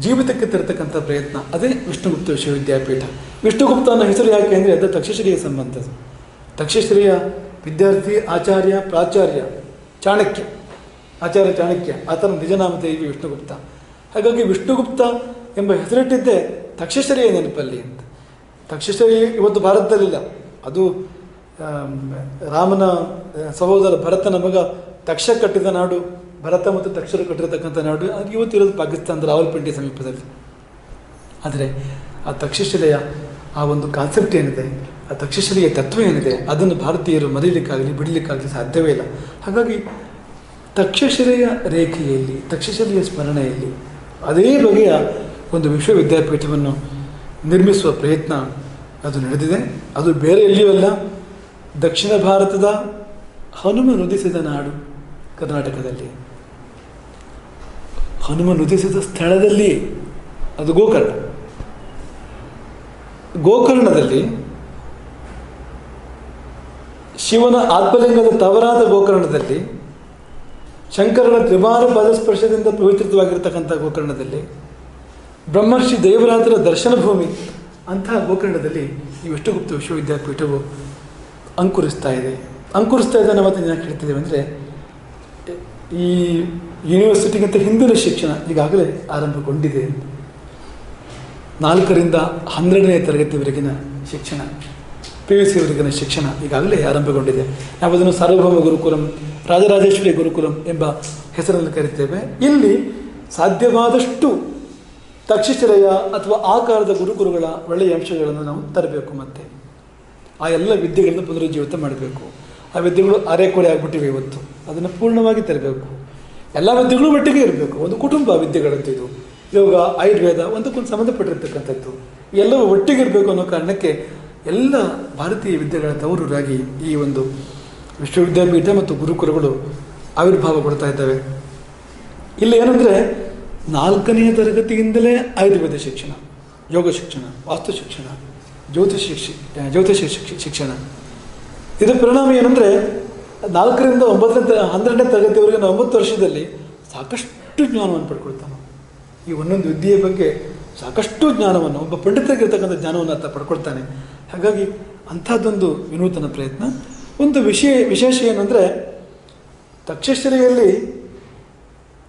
ಜೀವಿತಕ್ಕೆ ತರತಕ್ಕಂಥ ಪ್ರಯತ್ನ, ಅದೇ ವಿಷ್ಣುಗುಪ್ತ ವಿಶ್ವವಿದ್ಯಾಪೀಠ. ವಿಷ್ಣುಗುಪ್ತ ಅನ್ನೋ ಹೆಸರು ಯಾಕೆ ಅಂದರೆ ಅದು ತಕ್ಷಶಿಲೆಯ ಸಂಬಂಧ. ತಕ್ಷಶಿಲೆಯ ವಿದ್ಯಾರ್ಥಿ ಆಚಾರ್ಯ ಪ್ರಾಚಾರ್ಯ ಚಾಣಕ್ಯ, ಆಚಾರ್ಯ ಚಾಣಕ್ಯ, ಆತನ ನಿಜನಾಮ ದೇವಿ ವಿಷ್ಣುಗುಪ್ತ. ಹಾಗಾಗಿ ವಿಷ್ಣುಗುಪ್ತ ಎಂಬ ಹೆಸರಿಟ್ಟಿದ್ದೇ ತಕ್ಷಶಿಲೆಯ ನೆನಪಲ್ಲಿ ಅಂತ. ತಕ್ಷಶಿಲೆ ಇವತ್ತು ಭಾರತದಲ್ಲಿಲ್ಲ, ಅದು ರಾಮನ ಸಹೋದರ ಭರತನ ಮಗ ತಕ್ಷ ಕಟ್ಟಿದ ನಾಡು, ಭರತ ಮತ್ತು ತಕ್ಷರು ಕಟ್ಟಿರತಕ್ಕಂಥ ನಾಡು, ಅದು ಇವತ್ತಿರೋದು ಪಾಕಿಸ್ತಾನದ ರಾವಲ್ಪಿಂಡಿ ಸಮೀಪದಲ್ಲಿ. ಆದರೆ ಆ ತಕ್ಷಶಿಲೆಯ ಆ ಒಂದು ಕಾನ್ಸೆಪ್ಟ್ ಏನಿದೆ, ಆ ತಕ್ಷಶಿಲೆಯ ತತ್ವ ಏನಿದೆ, ಅದನ್ನು ಭಾರತೀಯರು ಮರೀಲಿಕ್ಕಾಗಲಿ ಬಿಡಲಿಕ್ಕಾಗಲಿ ಸಾಧ್ಯವೇ ಇಲ್ಲ. ಹಾಗಾಗಿ ತಕ್ಷಶಿಲೆಯ ರೇಖೆಯಲ್ಲಿ, ತಕ್ಷಶಿಲೆಯ ಸ್ಮರಣೆಯಲ್ಲಿ ಅದೇ ಬಗೆಯ ಒಂದು ವಿಶ್ವವಿದ್ಯಾಪೀಠವನ್ನು ನಿರ್ಮಿಸುವ ಪ್ರಯತ್ನ ಅದು ನಡೆದಿದೆ. ಅದು ಬೇರೆ ಎಲ್ಲಿಯೂ ಅಲ್ಲ, ದಕ್ಷಿಣ ಭಾರತದ ಹನುಮನುದಿಸಿದ ನಾಡು ಕರ್ನಾಟಕದಲ್ಲಿ, ಹನುಮನುದಿಸಿದ ಸ್ಥಳದಲ್ಲಿ, ಅದು ಗೋಕರ್ಣ. ಗೋಕರ್ಣದಲ್ಲಿ ಶಿವನ ಆತ್ಮಲಿಂಗದ ತವರಾದ ಗೋಕರ್ಣದಲ್ಲಿ, ಶಂಕರನ ತ್ರಿಮಾರ ಪಾದಸ್ಪರ್ಶದಿಂದ ಪವಿತ್ರವಾಗಿರ್ತಕ್ಕಂಥ ಗೋಕರ್ಣದಲ್ಲಿ, ಬ್ರಹ್ಮರ್ಷಿ ದೇವರಾಜರ ದರ್ಶನ ಭೂಮಿ ಅಂತಹ ಗೋಕರ್ಣದಲ್ಲಿ ಈ ವಿಷ್ಣುಗುಪ್ತ ವಿಶ್ವವಿದ್ಯಾಪೀಠವು ಅಂಕುರಿಸ್ತಾ ಇದೆ. ಅನ್ನೋ ಮಾತನ್ನು ಯಾಕೆ ಹೇಳ್ತಿದ್ದೇವೆ ಅಂದರೆ, ಈ ಯೂನಿವರ್ಸಿಟಿಗಿಂತ ಹಿಂದಿನ ಶಿಕ್ಷಣ ಈಗಾಗಲೇ ಆರಂಭಗೊಂಡಿದೆ. 4ರಿಂದ 12ನೇ ತರಗತಿವರೆಗಿನ ಶಿಕ್ಷಣ, PUC ವರೆಗಿನ ಶಿಕ್ಷಣ ಈಗಾಗಲೇ ಆರಂಭಗೊಂಡಿದೆ. ನಾವು ಅದನ್ನು ಸಾರ್ವಭೌಮ ಗುರುಕುಲಂ, ರಾಜರಾಜೇಶ್ವರಿ ಗುರುಕುಲಂ ಎಂಬ ಹೆಸರಲ್ಲಿ ಕರಿತೇವೆ. ಇಲ್ಲಿ ಸಾಧ್ಯವಾದಷ್ಟು ತಕ್ಷಶಿಲೆಯ ಅಥವಾ ಆಕಾರದ ಗುರುಕುಲಗಳ ಒಳ್ಳೆಯ ಅಂಶಗಳನ್ನು ನಾವು ತರಬೇಕು. ಮತ್ತು ಆ ಎಲ್ಲ ವಿದ್ಯೆಗಳನ್ನು ಪುನರುಜ್ಜೀವಿತ ಮಾಡಬೇಕು. ಆ ವಿದ್ಯೆಗಳು ಅರೆಕೊರೆ ಆಗಿಬಿಟ್ಟಿವೆ ಇವತ್ತು, ಅದನ್ನು ಪೂರ್ಣವಾಗಿ ತರಬೇಕು. ಎಲ್ಲ ವಿದ್ಯೆಗಳು ಒಟ್ಟಿಗೆ ಇರಬೇಕು. ಒಂದು ಕುಟುಂಬ ವಿದ್ಯೆಗಳಂತ ಇದು, ಯೋಗ ಆಯುರ್ವೇದ ಒಂದಕ್ಕೊಂದು ಸಂಬಂಧಪಟ್ಟಿರ್ತಕ್ಕಂಥದ್ದು, ಎಲ್ಲವೂ ಒಟ್ಟಿಗೆ ಇರಬೇಕು ಅನ್ನೋ ಕಾರಣಕ್ಕೆ ಎಲ್ಲ ಭಾರತೀಯ ವಿದ್ಯೆಗಳ ತವರೂರಾಗಿ ಈ ಒಂದು ವಿಶ್ವವಿದ್ಯಾಪೀಠ ಮತ್ತು ಗುರುಕುಲಗಳು ಆವಿರ್ಭಾವಗೊಳ್ತಾ ಇದ್ದಾವೆ. ಇಲ್ಲಿ ಏನಂದರೆ 4ನೇ ತರಗತಿಯಿಂದಲೇ ಆಯುರ್ವೇದ ಶಿಕ್ಷಣ, ಯೋಗ ಶಿಕ್ಷಣ, ವಾಸ್ತು ಶಿಕ್ಷಣ, ಜ್ಯೋತಿಷ ಶಿಕ್ಷಣ. ಇದರ ಪರಿಣಾಮ ಏನಂದರೆ 4ರಿಂದ 12ನೇ ತರಗತಿವರೆಗೆ 9 ವರ್ಷದಲ್ಲಿ ಸಾಕಷ್ಟು ಜ್ಞಾನವನ್ನು ಪಡ್ಕೊಳ್ತಾನೆ. ಈ ಒಂದೊಂದು ವಿದ್ಯೆಯ ಬಗ್ಗೆ ಸಾಕಷ್ಟು ಜ್ಞಾನವನ್ನು, ಒಬ್ಬ ಪಂಡಿತರಿಗಿರ್ತಕ್ಕಂಥ ಜ್ಞಾನವನ್ನು ಆತ ಪಡ್ಕೊಳ್ತಾನೆ. ಹಾಗಾಗಿ ಅಂಥದ್ದೊಂದು ವಿನೂತನ ಪ್ರಯತ್ನ. ಒಂದು ವಿಶೇಷ ಏನಂದರೆ, ತಕ್ಷಶಿಲೆಯಲ್ಲಿ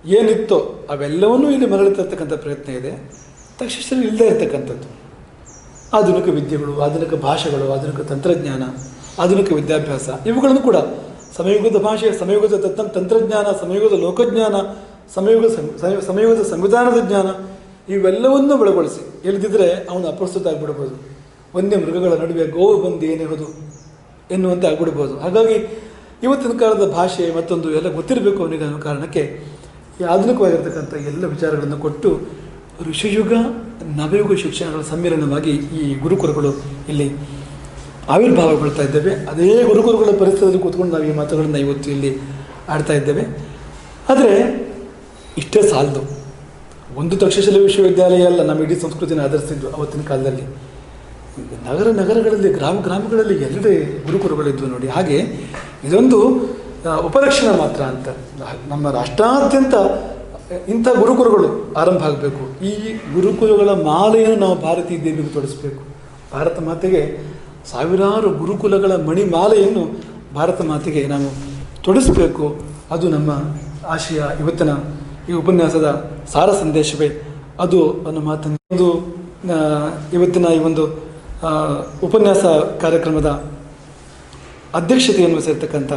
ಏನಿತ್ತೋ ಅವೆಲ್ಲವನ್ನೂ ಇಲ್ಲಿ ಮರಳಿ ತರ್ತಕ್ಕಂಥ ಪ್ರಯತ್ನ ಇದೆ. ತಕ್ಷಶಿಲೆ ಇಲ್ಲದೇ ಇರತಕ್ಕಂಥದ್ದು ಆಧುನಿಕ ವಿದ್ಯೆಗಳು, ಆಧುನಿಕ ಭಾಷೆಗಳು, ಆಧುನಿಕ ತಂತ್ರಜ್ಞಾನ, ಆಧುನಿಕ ವಿದ್ಯಾಭ್ಯಾಸ, ಇವುಗಳನ್ನು ಕೂಡ ಸಮಯುಗದ ಭಾಷೆ, ಸಮಯುಗದ ತಂತ್ರಜ್ಞಾನ, ಸಮಯುಗದ ಲೋಕಜ್ಞಾನ, ಸಮಯುಗದ ಸಂವಿಧಾನದ ಜ್ಞಾನ, ಇವೆಲ್ಲವನ್ನೂ ಬೆಳಗೊಳಿಸಿ ಇಲ್ಲದಿದ್ದರೆ ಅವನು ಅಪ್ರಸ್ತುತ ಆಗಿಬಿಡ್ಬೋದು. ವನ್ಯ ಮೃಗಗಳ ನಡುವೆ ಗೋವು ಬಂದು ಏನಿರೋದು ಎನ್ನುವಂತೆ ಆಗ್ಬಿಡ್ಬೋದು. ಹಾಗಾಗಿ ಇವತ್ತಿನ ಕಾಲದ ಭಾಷೆ ಮತ್ತೊಂದು ಎಲ್ಲ ಗೊತ್ತಿರಬೇಕು ಅವನಿಗೆ ಅನ್ನೋ ಕಾರಣಕ್ಕೆ ಈ ಆಧುನಿಕವಾಗಿರ್ತಕ್ಕಂಥ ಎಲ್ಲ ವಿಚಾರಗಳನ್ನು ಕೊಟ್ಟು ಋಷಿಯುಗ ನವಯುಗ ಶಿಕ್ಷಣಗಳ ಸಮ್ಮಿಲನವಾಗಿ ಈ ಗುರುಕುಲಗಳು ಇಲ್ಲಿ ಆವಿರ್ಭಾವಗೊಳ್ತಾ ಇದ್ದೇವೆ. ಅದೇ ಗುರುಕುಲಗಳ ಪರಿಸರದಲ್ಲಿ ಕೂತ್ಕೊಂಡು ನಾವು ಈ ಮಾತುಗಳನ್ನು ಇವತ್ತು ಇಲ್ಲಿ ಆಡ್ತಾ ಇದ್ದೇವೆ. ಆದರೆ ಇಷ್ಟೇ ಸಾಲದು. ಒಂದು ತಕ್ಷಶಿಲೆ ವಿಶ್ವವಿದ್ಯಾಲಯ ಅಲ್ಲ ನಮ್ಮ ಇಡೀ ಸಂಸ್ಕೃತಿನ ಆಧರಿಸಿದ್ದು ಅವತ್ತಿನ ಕಾಲದಲ್ಲಿ. ನಗರಗಳಲ್ಲಿ, ಗ್ರಾಮಗಳಲ್ಲಿ ಎಲ್ಲೆಡೆ ಗುರುಕುಲಗಳಿದ್ವು ನೋಡಿ. ಹಾಗೆ ಇದೊಂದು ಉಪಲಕ್ಷಣ ಮಾತ್ರ ಅಂತ. ನಮ್ಮ ರಾಷ್ಟ್ರಾದ್ಯಂತ ಇಂಥ ಗುರುಕುಲಗಳು ಆರಂಭ ಆಗಬೇಕು. ಈ ಗುರುಕುಲಗಳ ಮಾಲೆಯನ್ನು ನಾವು ಭಾರತೀಯ ದೇವಿಗೆ ತೊಡಿಸಬೇಕು. ಭಾರತ ಮಾತೆಗೆ ಸಾವಿರಾರು ಗುರುಕುಲಗಳ ಮಣಿಮಾಲೆಯನ್ನು ಭಾರತ ಮಾತೆಗೆ ನಾವು ತೊಡಿಸಬೇಕು. ಅದು ನಮ್ಮ ಆಶಯ. ಇವತ್ತಿನ ಈ ಉಪನ್ಯಾಸದ ಸಾರ ಸಂದೇಶವೇ ಅದು ಅನ್ನೋ ಮಾತನ್ನು ಒಂದು ಇವತ್ತಿನ ಈ ಒಂದು ಉಪನ್ಯಾಸ ಕಾರ್ಯಕ್ರಮದ ಅಧ್ಯಕ್ಷತೆಯನ್ನು ವಹಿಸಿರ್ತಕ್ಕಂಥ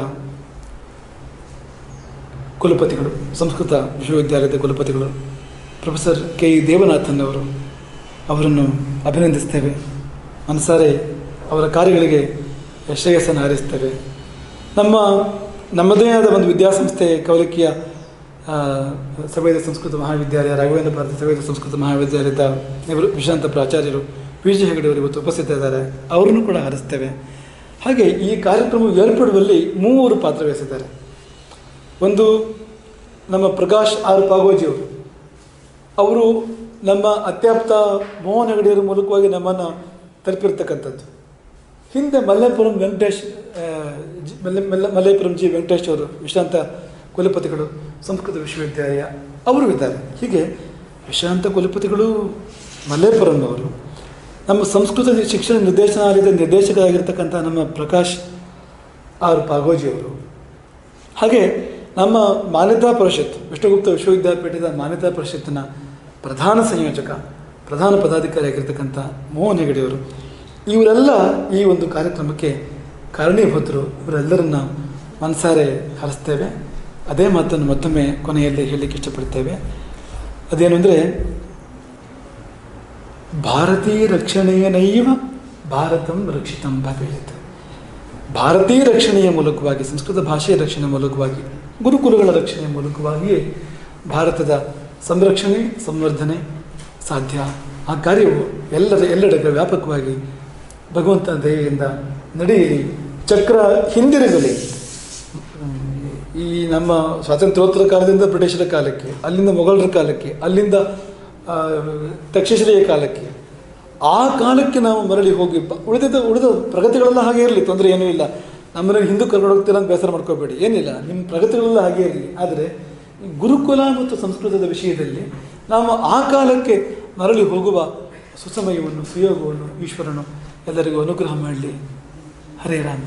ಕುಲಪತಿಗಳು, ಸಂಸ್ಕೃತ ವಿಶ್ವವಿದ್ಯಾಲಯದ ಕುಲಪತಿಗಳು ಪ್ರೊಫೆಸರ್ ಕೆ ಇ ದೇವನಾಥನ್ ಅವರನ್ನು ಅಭಿನಂದಿಸ್ತೇವೆ. ಮನಸಾರೆ ಅವರ ಕಾರ್ಯಗಳಿಗೆ ಶ್ರೇಯಸ್ಸನ್ನು ಹಾರೈಸ್ತೇವೆ. ನಮ್ಮ ನಮ್ಮದೇ ಆದ ಒಂದು ವಿದ್ಯಾಸಂಸ್ಥೆ ಕವಲಿಕೆಯ ಸವೇದ ಸಂಸ್ಕೃತ ಮಹಾವಿದ್ಯಾಲಯ, ರಾಘವೇಂದ್ರ ಭಾರತಿ ಸವೇದ ಸಂಸ್ಕೃತ ಮಹಾವಿದ್ಯಾಲಯದ ಇವರು ವಿಶ್ರಾಂತ ಪ್ರಾಚಾರ್ಯರು ಪಿ ಜಿ ಹೆಗಡೆ ಅವರು ಇವತ್ತು ಉಪಸ್ಥಿತರಿದ್ದಾರೆ, ಅವರನ್ನು ಕೂಡ ಹರಿಸ್ತೇವೆ. ಹಾಗೆ ಈ ಕಾರ್ಯಕ್ರಮ ಏರ್ಪಡುವಲ್ಲಿ 3 ಪಾತ್ರ ವಹಿಸಿದ್ದಾರೆ. ಒಂದು ನಮ್ಮ ಪ್ರಕಾಶ್ ಆರ್ ಪಾಗೋಜಿಯವರು, ಅವರು ನಮ್ಮ ಅತ್ಯಾಪ್ತ ಮೋಹನ್ ಹೆಗಡೆಯವರ ಮೂಲಕವಾಗಿ ನಮ್ಮನ್ನು ತಲುಪಿರ್ತಕ್ಕಂಥದ್ದು. ಹಿಂದೆ ಮಲ್ಲೇಪುರಂ ಜಿ ವೆಂಕಟೇಶ್ ಅವರು ವಿಶ್ರಾಂತ ಕುಲಪತಿಗಳು ಸಂಸ್ಕೃತ ವಿಶ್ವವಿದ್ಯಾಲಯ ಅವರು ಇದ್ದಾರೆ. ಹೀಗೆ ವಿಶ್ರಾಂತ ಕುಲಪತಿಗಳು ಮಲ್ಲೇಪುರಂನವರು, ನಮ್ಮ ಸಂಸ್ಕೃತ ಶಿಕ್ಷಣ ನಿರ್ದೇಶನಾಲಯದ ನಿರ್ದೇಶಕರಾಗಿರ್ತಕ್ಕಂಥ ನಮ್ಮ ಪ್ರಕಾಶ್ ಆರ್ ಪಾಗೋಜಿಯವರು, ಹಾಗೆ ನಮ್ಮ ಮಾನ್ಯತಾ ಪರಿಷತ್ ವಿಷ್ಣುಗುಪ್ತ ವಿಶ್ವವಿದ್ಯಾಪೀಠದ ಮಾನ್ಯತಾ ಪರಿಷತ್ತಿನ ಪ್ರಧಾನ ಸಂಯೋಜಕ, ಪ್ರಧಾನ ಪದಾಧಿಕಾರಿಯಾಗಿರ್ತಕ್ಕಂಥ ಮೋಹನ್ ಹೆಗಡೆಯವರು, ಇವರೆಲ್ಲ ಈ ಒಂದು ಕಾರ್ಯಕ್ರಮಕ್ಕೆ ಕಾರಣೀಭೂತರು. ಇವರೆಲ್ಲರನ್ನ ಮನಸಾರೆ ಹರಿಸ್ತೇವೆ. ಅದೇ ಮಾತನ್ನು ಮತ್ತೊಮ್ಮೆ ಕೊನೆಯಲ್ಲಿ ಹೇಳಲಿಕ್ಕೆ ಇಷ್ಟಪಡ್ತೇವೆ. ಅದೇನು ಅಂದರೆ, ಭಾರತೀಯ ರಕ್ಷಣೆಯನೈವ ಭಾರತಂ ರಕ್ಷಿತಂ ಭವೇತ್. ಭಾರತೀಯ ರಕ್ಷಣೆಯ ಮೂಲಕವಾಗಿ, ಸಂಸ್ಕೃತ ಭಾಷೆಯ ರಕ್ಷಣೆಯ ಮೂಲಕವಾಗಿ, ಗುರುಕುಲಗಳ ರಕ್ಷಣೆಯ ಮೂಲಕವಾಗಿಯೇ ಭಾರತದ ಸಂರಕ್ಷಣೆ ಸಂವರ್ಧನೆ ಸಾಧ್ಯ. ಆ ಕಾರ್ಯವು ಎಲ್ಲೆಡೆಗೆ ವ್ಯಾಪಕವಾಗಿ ಭಗವಂತನ ದಯೆಯಿಂದ ನಡೆಯಲಿ, ಚಕ್ರ ಹಿಂದಿರುಗಲಿ. ಈ ನಮ್ಮ ಸ್ವಾತಂತ್ರ್ಯೋತ್ತರ ಕಾಲದಿಂದ ಬ್ರಿಟಿಷರ ಕಾಲಕ್ಕೆ, ಅಲ್ಲಿಂದ ಮೊಘಲರ ಕಾಲಕ್ಕೆ, ಅಲ್ಲಿಂದ ತಕ್ಷಶಿಲೆಯ ಕಾಲಕ್ಕೆ, ಆ ಕಾಲಕ್ಕೆ ನಾವು ಮರಳಿ ಹೋಗಿ ಉಳಿದ ಪ್ರಗತಿಗಳೆಲ್ಲ ಹಾಗೆ ಇರಲಿ, ತೊಂದರೆ ಏನೂ ಇಲ್ಲ. ನಮ್ಮಲ್ಲಿ ಹಿಂದೂ ಕರ್ಕೊಂಡು ಹೋಗ್ತೀರ ಅಂತ ಬೇಸರ ಮಾಡ್ಕೋಬೇಡಿ, ಏನಿಲ್ಲ, ನಿಮ್ಮ ಪ್ರಗತಿಗಳೆಲ್ಲ ಹಾಗೆ ಇರಲಿ. ಆದರೆ ಗುರುಕುಲ ಮತ್ತು ಸಂಸ್ಕೃತದ ವಿಷಯದಲ್ಲಿ ನಾವು ಆ ಕಾಲಕ್ಕೆ ಮರಳಿ ಹೋಗುವ ಸುಸಮಯವನ್ನು, ಸುಯೋಗವನ್ನು ಈಶ್ವರನು ಎಲ್ಲರಿಗೂ ಅನುಗ್ರಹ ಮಾಡಲಿ. ಹರೇ ರಾಮ.